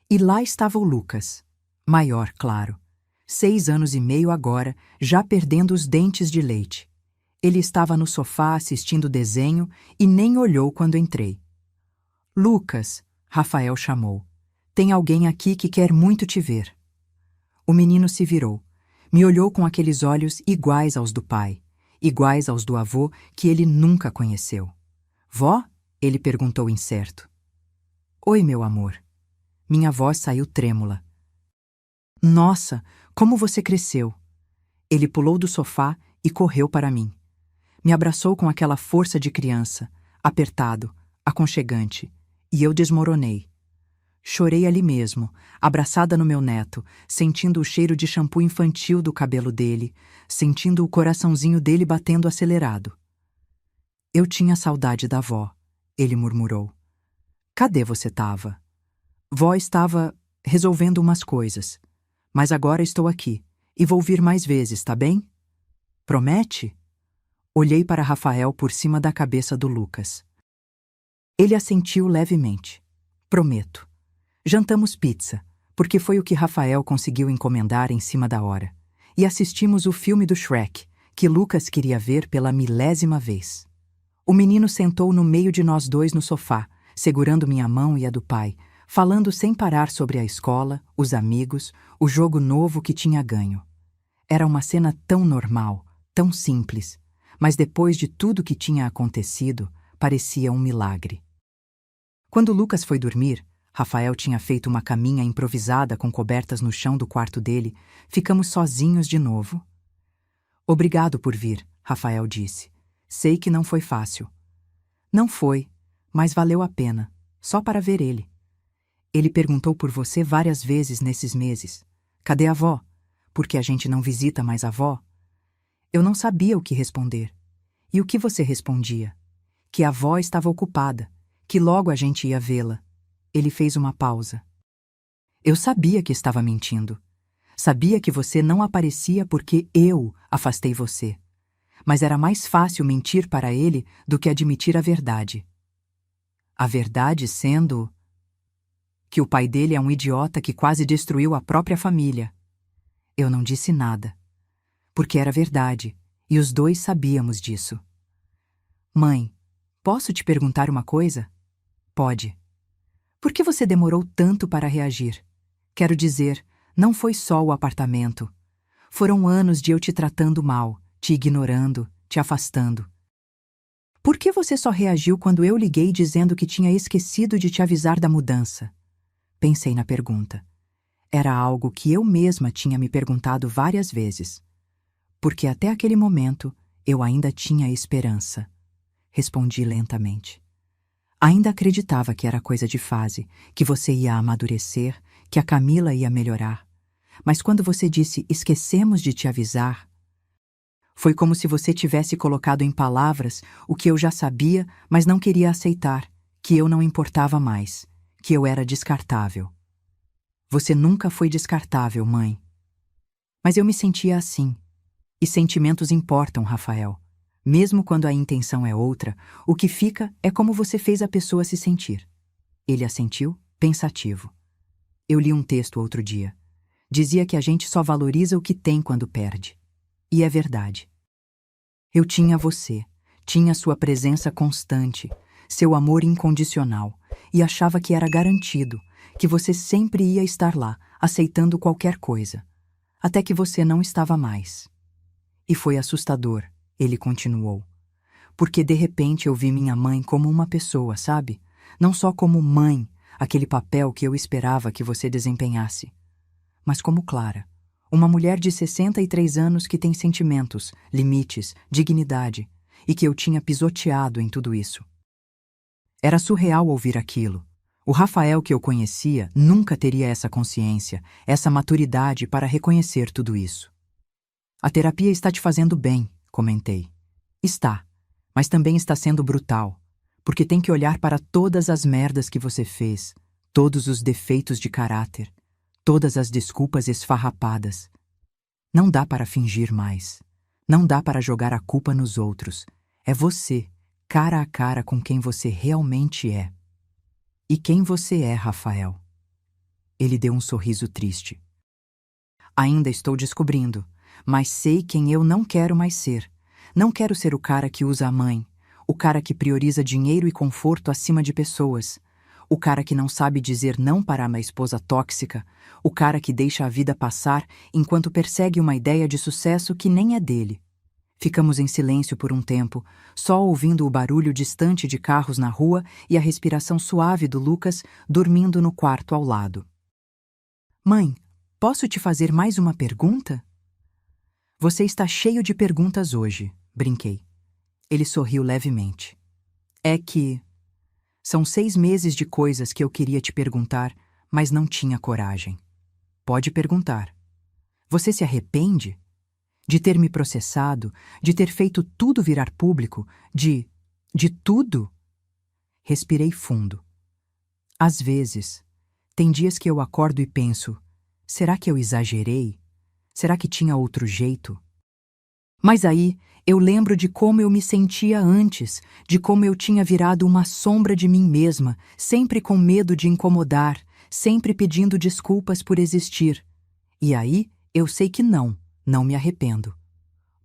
E lá estava o Lucas. Maior, claro. 6 anos e meio agora, já perdendo os dentes de leite. Ele estava no sofá assistindo desenho e nem olhou quando entrei. Lucas, Rafael chamou. Tem alguém aqui que quer muito te ver. O menino se virou. Me olhou com aqueles olhos iguais aos do pai, iguais aos do avô que ele nunca conheceu. Vó? Ele perguntou incerto. Oi, meu amor. Minha voz saiu trêmula. Nossa, como você cresceu! Ele pulou do sofá e correu para mim. Me abraçou com aquela força de criança, apertado, aconchegante, e eu desmoronei. Chorei ali mesmo, abraçada no meu neto, sentindo o cheiro de shampoo infantil do cabelo dele, sentindo o coraçãozinho dele batendo acelerado. Eu tinha saudade da vó, ele murmurou. Cadê você tava? Vó estava resolvendo umas coisas. Mas agora estou aqui, e vou vir mais vezes, tá bem? Promete? Olhei para Rafael por cima da cabeça do Lucas. Ele assentiu levemente. Prometo. Jantamos pizza, porque foi o que Rafael conseguiu encomendar em cima da hora. E assistimos o filme do Shrek, que Lucas queria ver pela 1000ª vez. O menino sentou no meio de nós dois no sofá, segurando minha mão e a do pai, falando sem parar sobre a escola, os amigos, o jogo novo que tinha ganho. Era uma cena tão normal, tão simples, mas depois de tudo que tinha acontecido, parecia um milagre. Quando Lucas foi dormir, Rafael tinha feito uma caminha improvisada com cobertas no chão do quarto dele. Ficamos sozinhos de novo. Obrigado por vir, Rafael disse. Sei que não foi fácil. Não foi, mas valeu a pena, só para ver ele. Ele perguntou por você várias vezes nesses meses. Cadê a avó? Porque a gente não visita mais a avó? Eu não sabia o que responder. E o que você respondia? Que a avó estava ocupada, que logo a gente ia vê-la. Ele fez uma pausa. Eu sabia que estava mentindo. Sabia que você não aparecia porque eu afastei você. Mas era mais fácil mentir para ele do que admitir a verdade. A verdade sendo que o pai dele é um idiota que quase destruiu a própria família. Eu não disse nada, porque era verdade, e os dois sabíamos disso. Mãe, posso te perguntar uma coisa? Pode. Por que você demorou tanto para reagir? Quero dizer, não foi só o apartamento. Foram anos de eu te tratando mal, te ignorando, te afastando. Por que você só reagiu quando eu liguei dizendo que tinha esquecido de te avisar da mudança? Pensei na pergunta. Era algo que eu mesma tinha me perguntado várias vezes. Porque até aquele momento eu ainda tinha esperança. Respondi lentamente. Ainda acreditava que era coisa de fase, que você ia amadurecer, que a Camila ia melhorar. Mas quando você disse esquecemos de te avisar, foi como se você tivesse colocado em palavras o que eu já sabia, mas não queria aceitar, que eu não importava mais, que eu era descartável. Você nunca foi descartável, mãe. Mas eu me sentia assim. E sentimentos importam, Rafael. Mesmo quando a intenção é outra, o que fica é como você fez a pessoa se sentir. Ele assentiu, pensativo. Eu li um texto outro dia. Dizia que a gente só valoriza o que tem quando perde. E é verdade. Eu tinha você, tinha sua presença constante, seu amor incondicional, e achava que era garantido, que você sempre ia estar lá, aceitando qualquer coisa. Até que você não estava mais. E foi assustador. Ele continuou. Porque de repente eu vi minha mãe como uma pessoa, sabe? Não só como mãe, aquele papel que eu esperava que você desempenhasse. Mas como Clara, uma mulher de 63 anos que tem sentimentos, limites, dignidade, e que eu tinha pisoteado em tudo isso. Era surreal ouvir aquilo. O Rafael que eu conhecia nunca teria essa consciência, essa maturidade para reconhecer tudo isso. A terapia está te fazendo bem, comentei. Está, mas também está sendo brutal, porque tem que olhar para todas as merdas que você fez, todos os defeitos de caráter, todas as desculpas esfarrapadas. Não dá para fingir mais. Não dá para jogar a culpa nos outros. É você, cara a cara com quem você realmente é. E quem você é, Rafael? Ele deu um sorriso triste. Ainda estou descobrindo, mas sei quem eu não quero mais ser. Não quero ser o cara que usa a mãe, o cara que prioriza dinheiro e conforto acima de pessoas, o cara que não sabe dizer não para uma esposa tóxica, o cara que deixa a vida passar enquanto persegue uma ideia de sucesso que nem é dele. Ficamos em silêncio por um tempo, só ouvindo o barulho distante de carros na rua e a respiração suave do Lucas dormindo no quarto ao lado. Mãe, posso te fazer mais uma pergunta? Você está cheio de perguntas hoje, brinquei. Ele sorriu levemente. É que... São 6 meses de coisas que eu queria te perguntar, mas não tinha coragem. Pode perguntar. Você se arrepende? De ter me processado, de ter feito tudo virar público, de tudo? Respirei fundo. Às vezes, tem dias que eu acordo e penso, será que eu exagerei? Será que tinha outro jeito? Mas aí, eu lembro de como eu me sentia antes, de como eu tinha virado uma sombra de mim mesma, sempre com medo de incomodar, sempre pedindo desculpas por existir. E aí, eu sei que não me arrependo.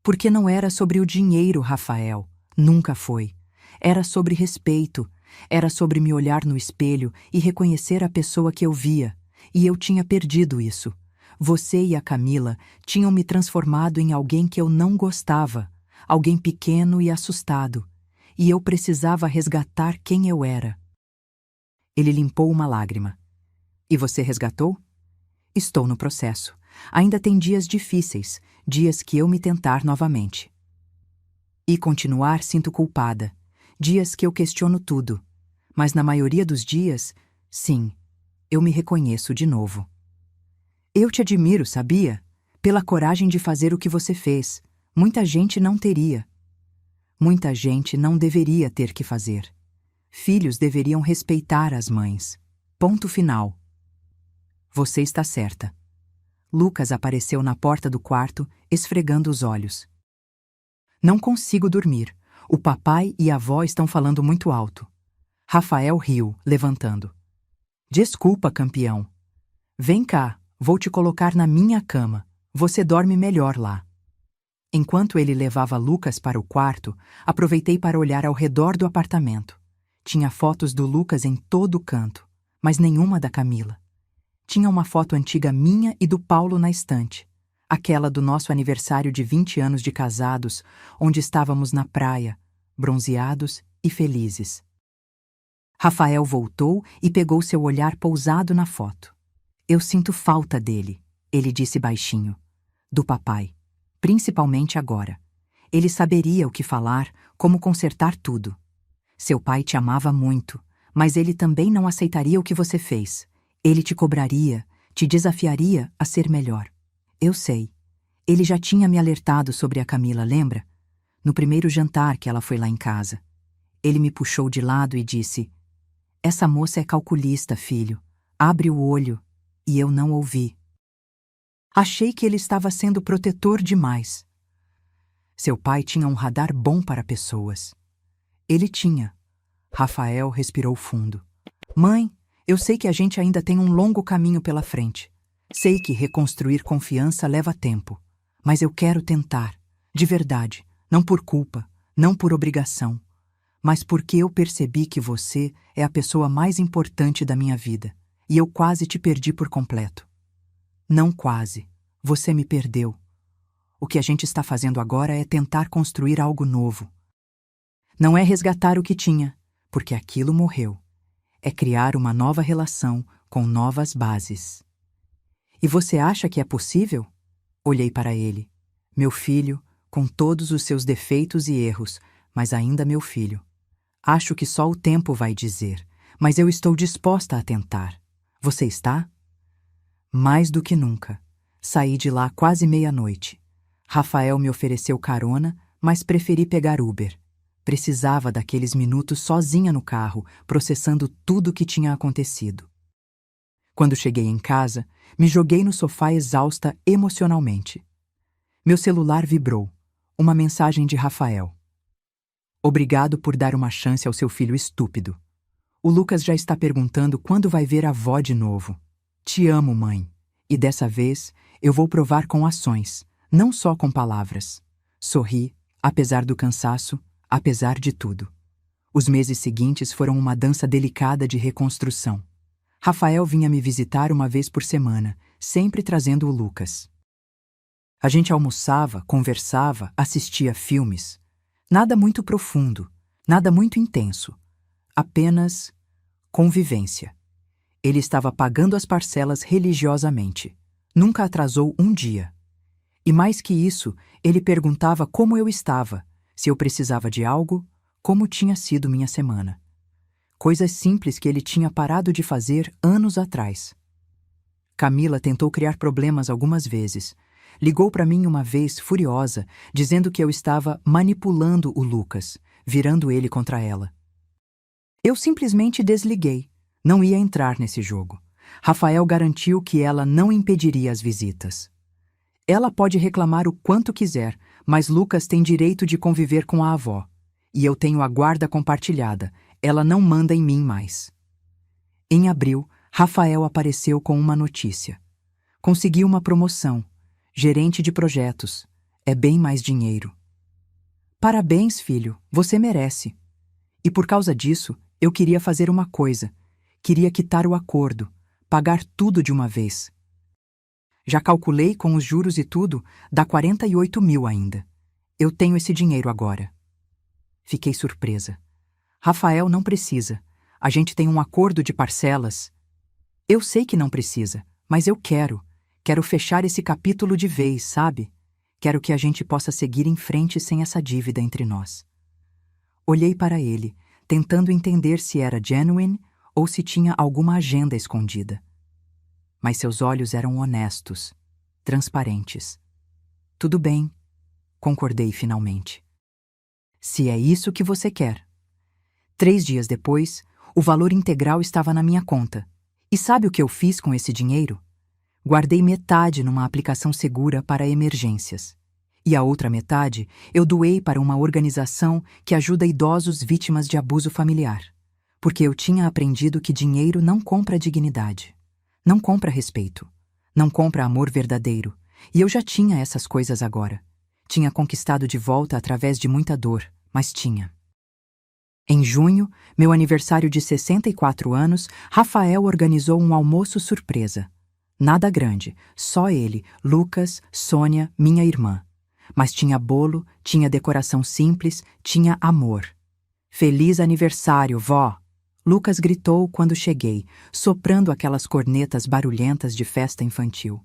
Porque não era sobre o dinheiro, Rafael. Nunca foi. Era sobre respeito. Era sobre me olhar no espelho e reconhecer a pessoa que eu via. E eu tinha perdido isso. Você e a Camila tinham me transformado em alguém que eu não gostava, alguém pequeno e assustado. E eu precisava resgatar quem eu era. Ele limpou uma lágrima. E você resgatou? Estou no processo. Ainda tem dias difíceis, dias que eu me tentar novamente. E continuar sinto culpada, dias que eu questiono tudo. Mas na maioria dos dias, sim, eu me reconheço de novo. Eu te admiro, sabia? Pela coragem de fazer o que você fez. Muita gente não teria. Muita gente não deveria ter que fazer. Filhos deveriam respeitar as mães. Ponto final. Você está certa. Lucas apareceu na porta do quarto, esfregando os olhos. Não consigo dormir. O papai e a avó estão falando muito alto. Rafael riu, levantando. Desculpa, campeão. Vem cá, vou te colocar na minha cama. Você dorme melhor lá. Enquanto ele levava Lucas para o quarto, aproveitei para olhar ao redor do apartamento. Tinha fotos do Lucas em todo canto, mas nenhuma da Camila. Tinha uma foto antiga minha e do Paulo na estante. Aquela do nosso aniversário de 20 anos de casados, onde estávamos na praia, bronzeados e felizes. Rafael voltou e pegou seu olhar pousado na foto. Eu sinto falta dele, ele disse baixinho. Do papai. Principalmente agora. Ele saberia o que falar, como consertar tudo. Seu pai te amava muito, mas ele também não aceitaria o que você fez. Ele te cobraria, te desafiaria a ser melhor. Eu sei. Ele já tinha me alertado sobre a Camila, lembra? No primeiro jantar que ela foi lá em casa. Ele me puxou de lado e disse: essa moça é calculista, filho. Abre o olho. E eu não ouvi. Achei que ele estava sendo protetor demais. Seu pai tinha um radar bom para pessoas. Ele tinha. Rafael respirou fundo. Mãe, eu sei que a gente ainda tem um longo caminho pela frente. Sei que reconstruir confiança leva tempo. Mas eu quero tentar. De verdade. Não por culpa, não por obrigação. Mas porque eu percebi que você é a pessoa mais importante da minha vida. E eu quase te perdi por completo. Não quase. Você me perdeu. O que a gente está fazendo agora é tentar construir algo novo. Não é resgatar o que tinha, porque aquilo morreu. É criar uma nova relação com novas bases. E você acha que é possível? Olhei para ele. Meu filho, com todos os seus defeitos e erros, mas ainda meu filho. Acho que só o tempo vai dizer, mas eu estou disposta a tentar. Você está? Mais do que nunca. Saí de lá quase meia-noite. Rafael me ofereceu carona, mas preferi pegar Uber. Precisava daqueles minutos sozinha no carro, processando tudo o que tinha acontecido. Quando cheguei em casa, me joguei no sofá exausta emocionalmente. Meu celular vibrou. Uma mensagem de Rafael. Obrigado por dar uma chance ao seu filho estúpido. O Lucas já está perguntando quando vai ver a avó de novo. Te amo, mãe. E dessa vez, eu vou provar com ações, não só com palavras. Sorri, apesar do cansaço, apesar de tudo. Os meses seguintes foram uma dança delicada de reconstrução. Rafael vinha me visitar uma vez por semana, sempre trazendo o Lucas. A gente almoçava, conversava, assistia filmes. Nada muito profundo, nada muito intenso. Apenas convivência. Ele estava pagando as parcelas religiosamente. Nunca atrasou um dia. E mais que isso, ele perguntava como eu estava, se eu precisava de algo, como tinha sido minha semana. coisas simples que ele tinha parado de fazer anos atrás. Camila tentou criar problemas algumas vezes. Ligou para mim uma vez, furiosa, dizendo que eu estava manipulando o Lucas, virando ele contra ela. Eu simplesmente desliguei. Não ia entrar nesse jogo. Rafael garantiu que ela não impediria as visitas. Ela pode reclamar o quanto quiser, mas Lucas tem direito de conviver com a avó. E eu tenho a guarda compartilhada. Ela não manda em mim mais. Em abril, Rafael apareceu com uma notícia. Consegui uma promoção. Gerente de projetos. É bem mais dinheiro. Parabéns, filho. Você merece. E por causa disso, eu queria fazer uma coisa. Queria quitar o acordo. Pagar tudo de uma vez. Já calculei com os juros e tudo, dá 48 mil ainda. Eu tenho esse dinheiro agora. Fiquei surpresa. Rafael não precisa. A gente tem um acordo de parcelas. Eu sei que não precisa, mas eu quero. Quero fechar esse capítulo de vez, sabe? Quero que a gente possa seguir em frente sem essa dívida entre nós. Olhei para ele, tentando entender se era genuine ou se tinha alguma agenda escondida. Mas seus olhos eram honestos, transparentes. Tudo bem, concordei finalmente. Se é isso que você quer. 3 dias depois, o valor integral estava na minha conta. E sabe o que eu fiz com esse dinheiro? Guardei metade numa aplicação segura para emergências. E a outra metade eu doei para uma organização que ajuda idosos vítimas de abuso familiar. Porque eu tinha aprendido que dinheiro não compra dignidade. Não compra respeito. Não compra amor verdadeiro. E eu já tinha essas coisas agora. Tinha conquistado de volta através de muita dor, mas tinha. Em junho, meu aniversário de 64 anos, Rafael organizou um almoço surpresa. Nada grande, só ele, Lucas, Sônia, minha irmã. Mas tinha bolo, tinha decoração simples, tinha amor. Feliz aniversário, vó! Lucas gritou quando cheguei, soprando aquelas cornetas barulhentas de festa infantil.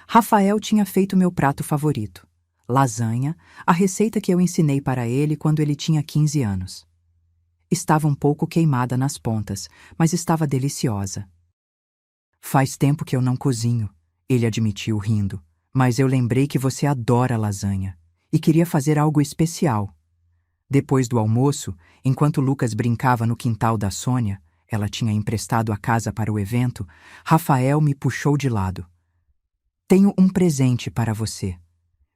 Rafael tinha feito meu prato favorito, lasanha, a receita que eu ensinei para ele quando ele tinha 15 anos. Estava um pouco queimada nas pontas, mas estava deliciosa. Faz tempo que eu não cozinho, ele admitiu rindo, mas eu lembrei que você adora lasanha e queria fazer algo especial. Depois do almoço, enquanto Lucas brincava no quintal da Sônia, ela tinha emprestado a casa para o evento, Rafael me puxou de lado. Tenho um presente para você.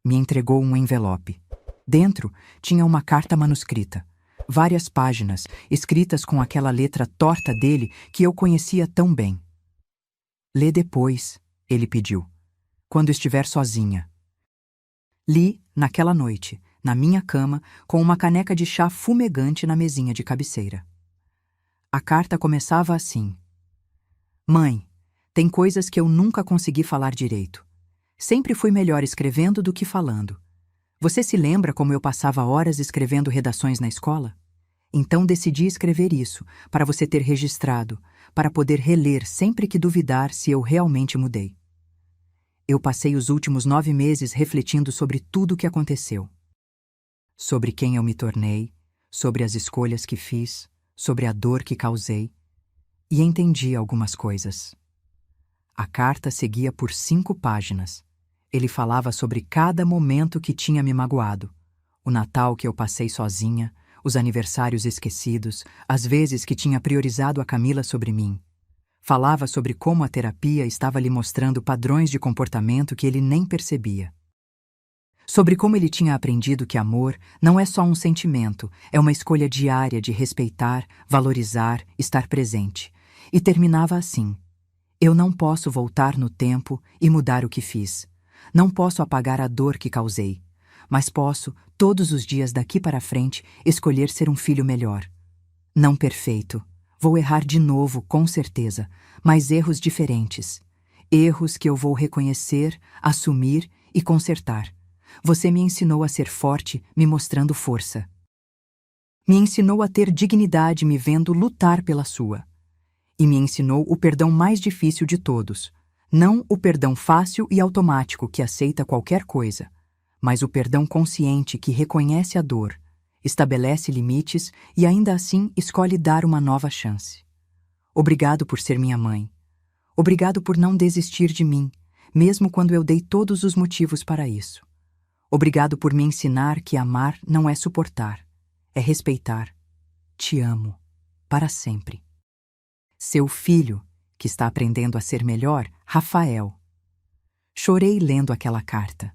Me entregou um envelope. Dentro tinha uma carta manuscrita. Várias páginas, escritas com aquela letra torta dele que eu conhecia tão bem. Lê depois, ele pediu, quando estiver sozinha. Li naquela noite, na minha cama, com uma caneca de chá fumegante na mesinha de cabeceira. A carta começava assim: Mãe, tem coisas que eu nunca consegui falar direito. Sempre fui melhor escrevendo do que falando. Você se lembra como eu passava horas escrevendo redações na escola? Então decidi escrever isso, para você ter registrado, para poder reler sempre que duvidar se eu realmente mudei. Eu passei os últimos 9 meses refletindo sobre tudo o que aconteceu. Sobre quem eu me tornei, sobre as escolhas que fiz, sobre a dor que causei, e entendi algumas coisas. A carta seguia por 5 páginas. Ele falava sobre cada momento que tinha me magoado, o Natal que eu passei sozinha, os aniversários esquecidos, as vezes que tinha priorizado a Camila sobre mim. Falava sobre como a terapia estava lhe mostrando padrões de comportamento que ele nem percebia. Sobre como ele tinha aprendido que amor não é só um sentimento, é uma escolha diária de respeitar, valorizar, estar presente. E terminava assim: eu não posso voltar no tempo e mudar o que fiz. Não posso apagar a dor que causei. Mas posso, todos os dias daqui para frente, escolher ser um filho melhor. Não perfeito. Vou errar de novo, com certeza, mas erros diferentes. Erros que eu vou reconhecer, assumir e consertar. Você me ensinou a ser forte, me mostrando força. Me ensinou a ter dignidade, me vendo lutar pela sua. E me ensinou o perdão mais difícil de todos. Não o perdão fácil e automático que aceita qualquer coisa, mas o perdão consciente que reconhece a dor, estabelece limites e ainda assim escolhe dar uma nova chance. Obrigado por ser minha mãe. Obrigado por não desistir de mim, mesmo quando eu dei todos os motivos para isso. Obrigado por me ensinar que amar não é suportar, é respeitar. Te amo, para sempre. Seu filho, que está aprendendo a ser melhor, Rafael. Chorei lendo aquela carta.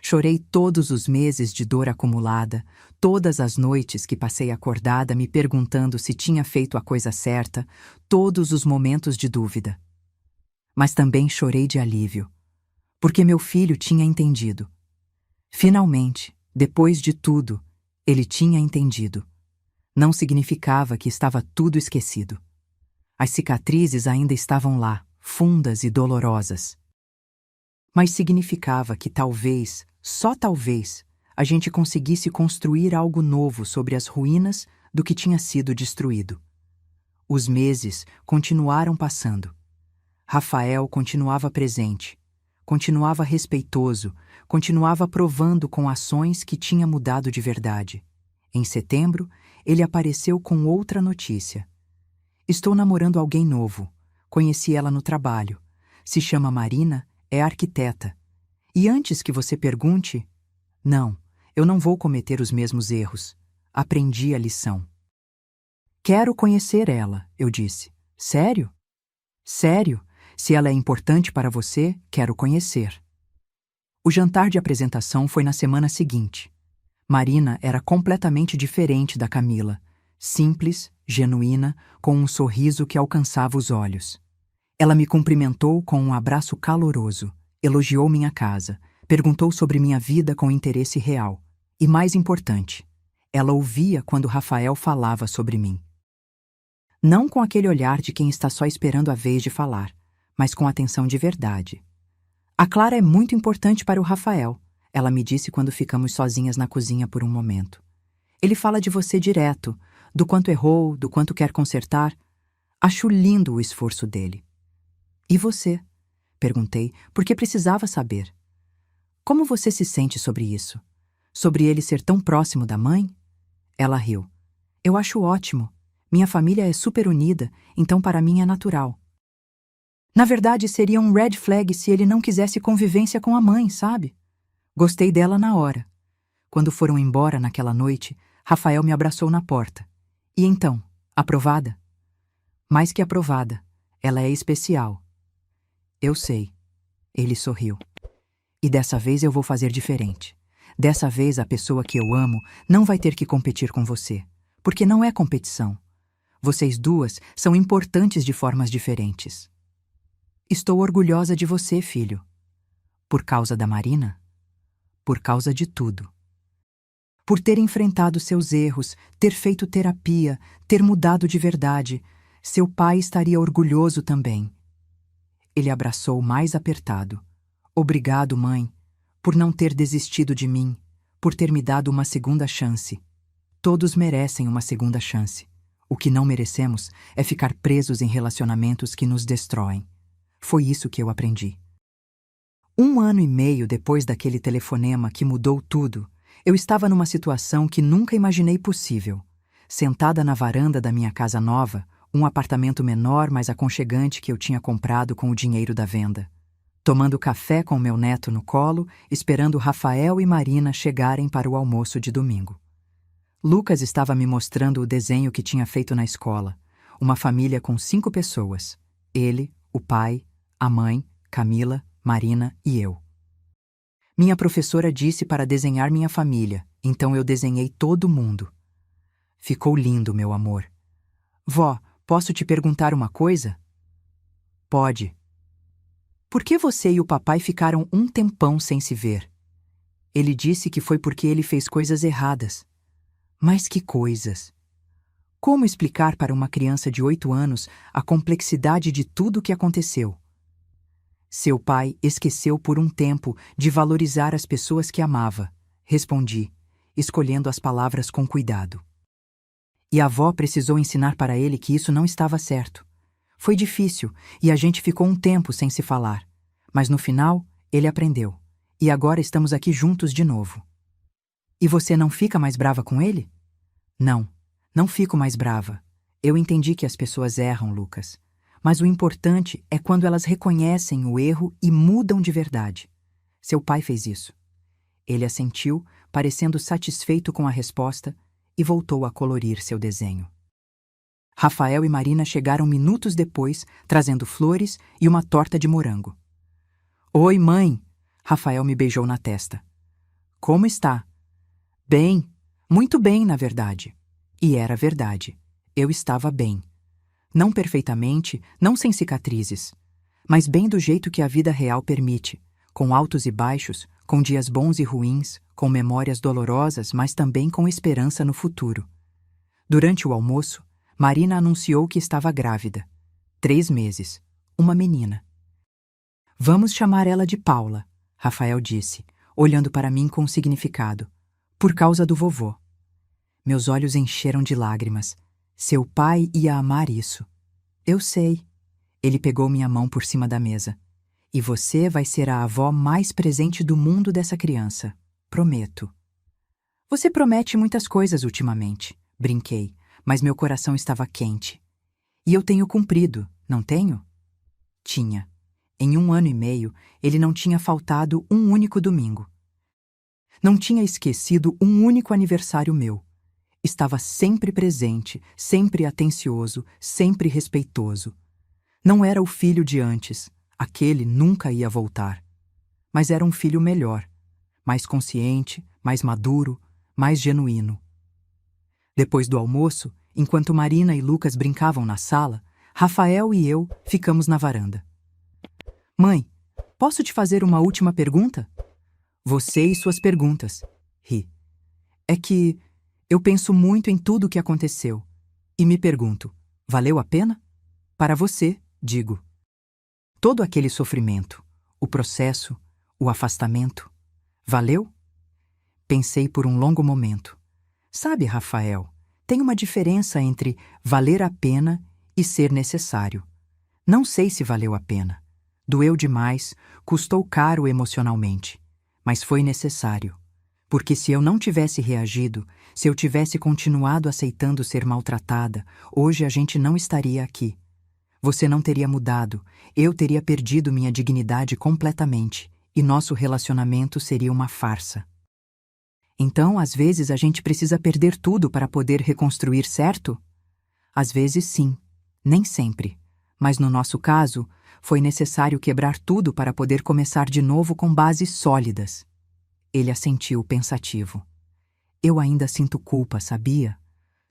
Chorei todos os meses de dor acumulada, todas as noites que passei acordada me perguntando se tinha feito a coisa certa, todos os momentos de dúvida. Mas também chorei de alívio, porque meu filho tinha entendido. Finalmente, depois de tudo, ele tinha entendido. Não significava que estava tudo esquecido. As cicatrizes ainda estavam lá, fundas e dolorosas. Mas significava que talvez, só talvez, a gente conseguisse construir algo novo sobre as ruínas do que tinha sido destruído. Os meses continuaram passando. Rafael continuava presente, continuava respeitoso, continuava provando com ações que tinha mudado de verdade. Em setembro, ele apareceu com outra notícia. Estou namorando alguém novo. Conheci ela no trabalho. Se chama Marina, é arquiteta. E antes que você pergunte, não, eu não vou cometer os mesmos erros. Aprendi a lição. Quero conhecer ela, eu disse. Sério? Sério. Se ela é importante para você, quero conhecer. O jantar de apresentação foi na semana seguinte. Marina era completamente diferente da Camila. Simples, genuína, com um sorriso que alcançava os olhos. Ela me cumprimentou com um abraço caloroso, elogiou minha casa, perguntou sobre minha vida com interesse real. E mais importante, ela ouvia quando Rafael falava sobre mim. Não com aquele olhar de quem está só esperando a vez de falar, mas com atenção de verdade. A Clara é muito importante para o Rafael, ela me disse quando ficamos sozinhas na cozinha por um momento. Ele fala de você direto, do quanto errou, do quanto quer consertar. Acho lindo o esforço dele. E você? Perguntei, porque precisava saber. Como você se sente sobre isso? Sobre ele ser tão próximo da mãe? Ela riu. Eu acho ótimo. Minha família é super unida, então para mim é natural. Na verdade, seria um red flag se ele não quisesse convivência com a mãe, sabe? Gostei dela na hora. Quando foram embora naquela noite, Rafael me abraçou na porta. E então, aprovada? Mais que aprovada, ela é especial. Eu sei. Ele sorriu. E dessa vez eu vou fazer diferente. Dessa vez a pessoa que eu amo não vai ter que competir com você, porque não é competição. Vocês duas são importantes de formas diferentes. Estou orgulhosa de você, filho. Por causa da Marina? Por causa de tudo. Por ter enfrentado seus erros, ter feito terapia, ter mudado de verdade, seu pai estaria orgulhoso também. Ele abraçou mais apertado. Obrigado, mãe, por não ter desistido de mim, por ter me dado uma segunda chance. Todos merecem uma segunda chance. O que não merecemos é ficar presos em relacionamentos que nos destroem. Foi isso que eu aprendi. 1 ano e meio depois daquele telefonema que mudou tudo, eu estava numa situação que nunca imaginei possível. Sentada na varanda da minha casa nova, um apartamento menor, mas aconchegante que eu tinha comprado com o dinheiro da venda. Tomando café com meu neto no colo, esperando Rafael e Marina chegarem para o almoço de domingo. Lucas estava me mostrando o desenho que tinha feito na escola. Uma família com 5 pessoas. Ele, o pai, a mãe, Camila, Marina e eu. Minha professora disse para desenhar minha família, então eu desenhei todo mundo. Ficou lindo, meu amor. Vó, posso te perguntar uma coisa? Pode. Por que você e o papai ficaram um tempão sem se ver? Ele disse que foi porque ele fez coisas erradas. Mas que coisas! Como explicar para uma criança de 8 anos a complexidade de tudo o que aconteceu? Seu pai esqueceu por um tempo de valorizar as pessoas que amava, respondi, escolhendo as palavras com cuidado. E a avó precisou ensinar para ele que isso não estava certo. Foi difícil e a gente ficou um tempo sem se falar, mas no final ele aprendeu, e agora estamos aqui juntos de novo. E você não fica mais brava com ele? Não, não fico mais brava. Eu entendi que as pessoas erram, Lucas. Mas o importante é quando elas reconhecem o erro e mudam de verdade. Seu pai fez isso. Ele assentiu, parecendo satisfeito com a resposta, e voltou a colorir seu desenho. Rafael e Marina chegaram minutos depois, trazendo flores e uma torta de morango. Oi, mãe! Rafael me beijou na testa. Como está? Bem, muito bem, na verdade. E era verdade. Eu estava bem. Não perfeitamente, não sem cicatrizes, mas bem do jeito que a vida real permite, com altos e baixos, com dias bons e ruins, com memórias dolorosas, mas também com esperança no futuro. Durante o almoço, Marina anunciou que estava grávida. 3 meses. Uma menina. Vamos chamar ela de Paula, Rafael disse, olhando para mim com significado. Por causa do vovô. Meus olhos encheram de lágrimas. Seu pai ia amar isso. Eu sei. Ele pegou minha mão por cima da mesa. E você vai ser a avó mais presente do mundo dessa criança. Prometo. Você promete muitas coisas ultimamente, brinquei, mas meu coração estava quente. E eu tenho cumprido, não tenho? Tinha. Em 1 ano e meio, ele não tinha faltado um único domingo. Não tinha esquecido um único aniversário meu. Estava sempre presente, sempre atencioso, sempre respeitoso. Não era o filho de antes, aquele nunca ia voltar. Mas era um filho melhor, mais consciente, mais maduro, mais genuíno. Depois do almoço, enquanto Marina e Lucas brincavam na sala, Rafael e eu ficamos na varanda. Mãe, posso te fazer uma última pergunta? Você e suas perguntas, ri. É que eu penso muito em tudo o que aconteceu e me pergunto, valeu a pena? Para você, digo. Todo aquele sofrimento, o processo, o afastamento, valeu? Pensei por um longo momento. Sabe, Rafael, tem uma diferença entre valer a pena e ser necessário. Não sei se valeu a pena. Doeu demais, custou caro emocionalmente, mas foi necessário. Porque se eu não tivesse reagido, se eu tivesse continuado aceitando ser maltratada, hoje a gente não estaria aqui. Você não teria mudado, eu teria perdido minha dignidade completamente, e nosso relacionamento seria uma farsa. Então, às vezes, a gente precisa perder tudo para poder reconstruir, certo? Às vezes, sim. Nem sempre. Mas no nosso caso, foi necessário quebrar tudo para poder começar de novo com bases sólidas. Ele assentiu pensativo. Eu ainda sinto culpa, sabia?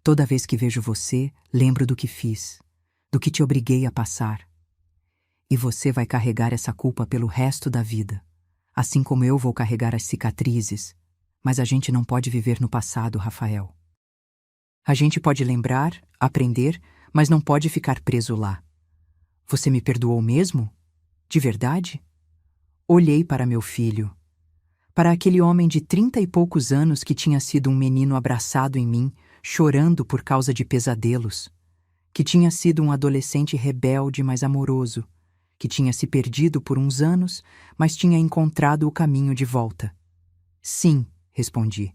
Toda vez que vejo você, lembro do que fiz, do que te obriguei a passar. E você vai carregar essa culpa pelo resto da vida, assim como eu vou carregar as cicatrizes. Mas a gente não pode viver no passado, Rafael. A gente pode lembrar, aprender, mas não pode ficar preso lá. Você me perdoou mesmo? De verdade? Olhei para meu filho. Para aquele homem de 30 e poucos anos que tinha sido um menino abraçado em mim, chorando por causa de pesadelos. Que tinha sido um adolescente rebelde, mas amoroso. Que tinha se perdido por uns anos, mas tinha encontrado o caminho de volta. Sim, respondi.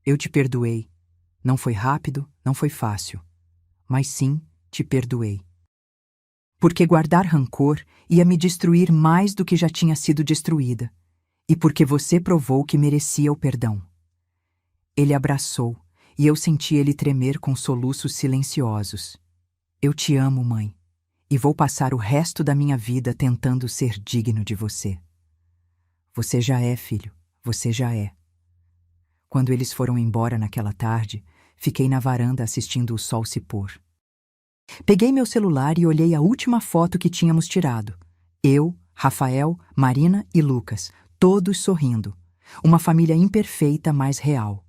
Eu te perdoei. Não foi rápido, não foi fácil. Mas sim, te perdoei. Porque guardar rancor ia me destruir mais do que já tinha sido destruída. E porque você provou que merecia o perdão. Ele abraçou, e eu senti ele tremer com soluços silenciosos. Eu te amo, mãe, e vou passar o resto da minha vida tentando ser digno de você. Você já é, filho, você já é. Quando eles foram embora naquela tarde, fiquei na varanda assistindo o sol se pôr. Peguei meu celular e olhei a última foto que tínhamos tirado. Eu, Rafael, Marina e Lucas, todos sorrindo. Uma família imperfeita, mas real.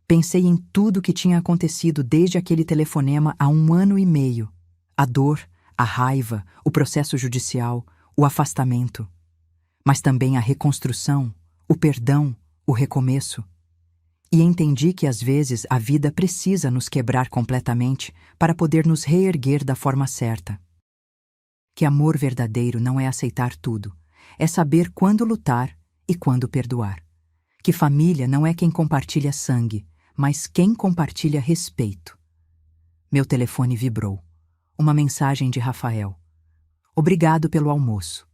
Pensei em tudo que tinha acontecido desde aquele telefonema há 1 ano e meio. A dor, a raiva, o processo judicial, o afastamento. Mas também a reconstrução, o perdão, o recomeço. E entendi que às vezes a vida precisa nos quebrar completamente para poder nos reerguer da forma certa. Que amor verdadeiro não é aceitar tudo, é saber quando lutar e quando perdoar. Que família não é quem compartilha sangue, mas quem compartilha respeito. Meu telefone vibrou. Uma mensagem de Rafael. Obrigado pelo almoço.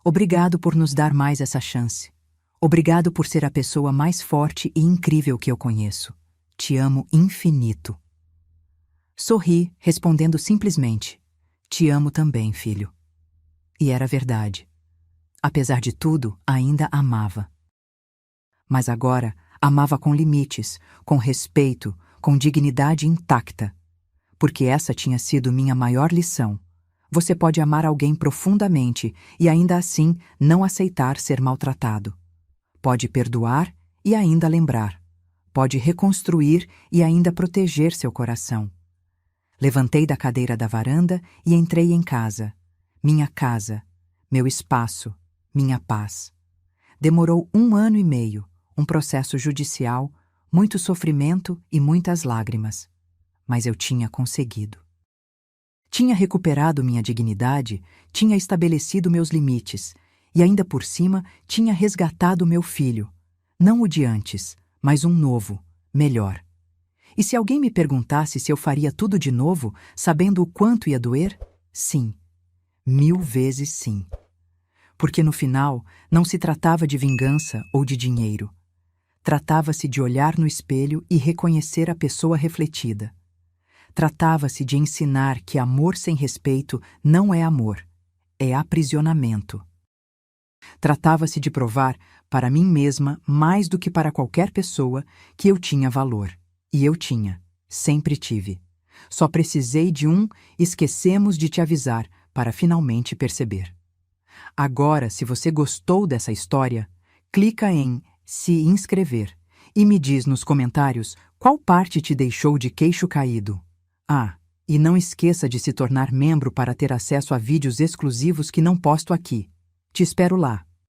Obrigado por nos dar mais essa chance. Obrigado por ser a pessoa mais forte e incrível que eu conheço. Te amo infinito. Sorri, respondendo simplesmente: Te amo também, filho. E era verdade. Apesar de tudo, ainda amava. Mas agora amava com limites, com respeito, com dignidade intacta. Porque essa tinha sido minha maior lição. Você pode amar alguém profundamente e ainda assim não aceitar ser maltratado. Pode perdoar e ainda lembrar. Pode reconstruir e ainda proteger seu coração. Levantei da cadeira da varanda e entrei em casa. Minha casa, meu espaço, minha paz. Demorou 1 ano e meio, um processo judicial, muito sofrimento e muitas lágrimas. Mas eu tinha conseguido. Tinha recuperado minha dignidade, tinha estabelecido meus limites e ainda por cima tinha resgatado meu filho. Não o de antes, mas um novo, melhor. E se alguém me perguntasse se eu faria tudo de novo, sabendo o quanto ia doer? Sim. 1000 vezes sim. Porque no final não se tratava de vingança ou de dinheiro. Tratava-se de olhar no espelho e reconhecer a pessoa refletida. Tratava-se de ensinar que amor sem respeito não é amor, é aprisionamento. Tratava-se de provar para mim mesma, mais do que para qualquer pessoa, que eu tinha valor. E eu tinha, sempre tive. Só precisei de um esquecemos de te avisar para finalmente perceber. Agora, se você gostou dessa história, clica em se inscrever e me diz nos comentários qual parte te deixou de queixo caído. Ah, e não esqueça de se tornar membro para ter acesso a vídeos exclusivos que não posto aqui. Te espero lá.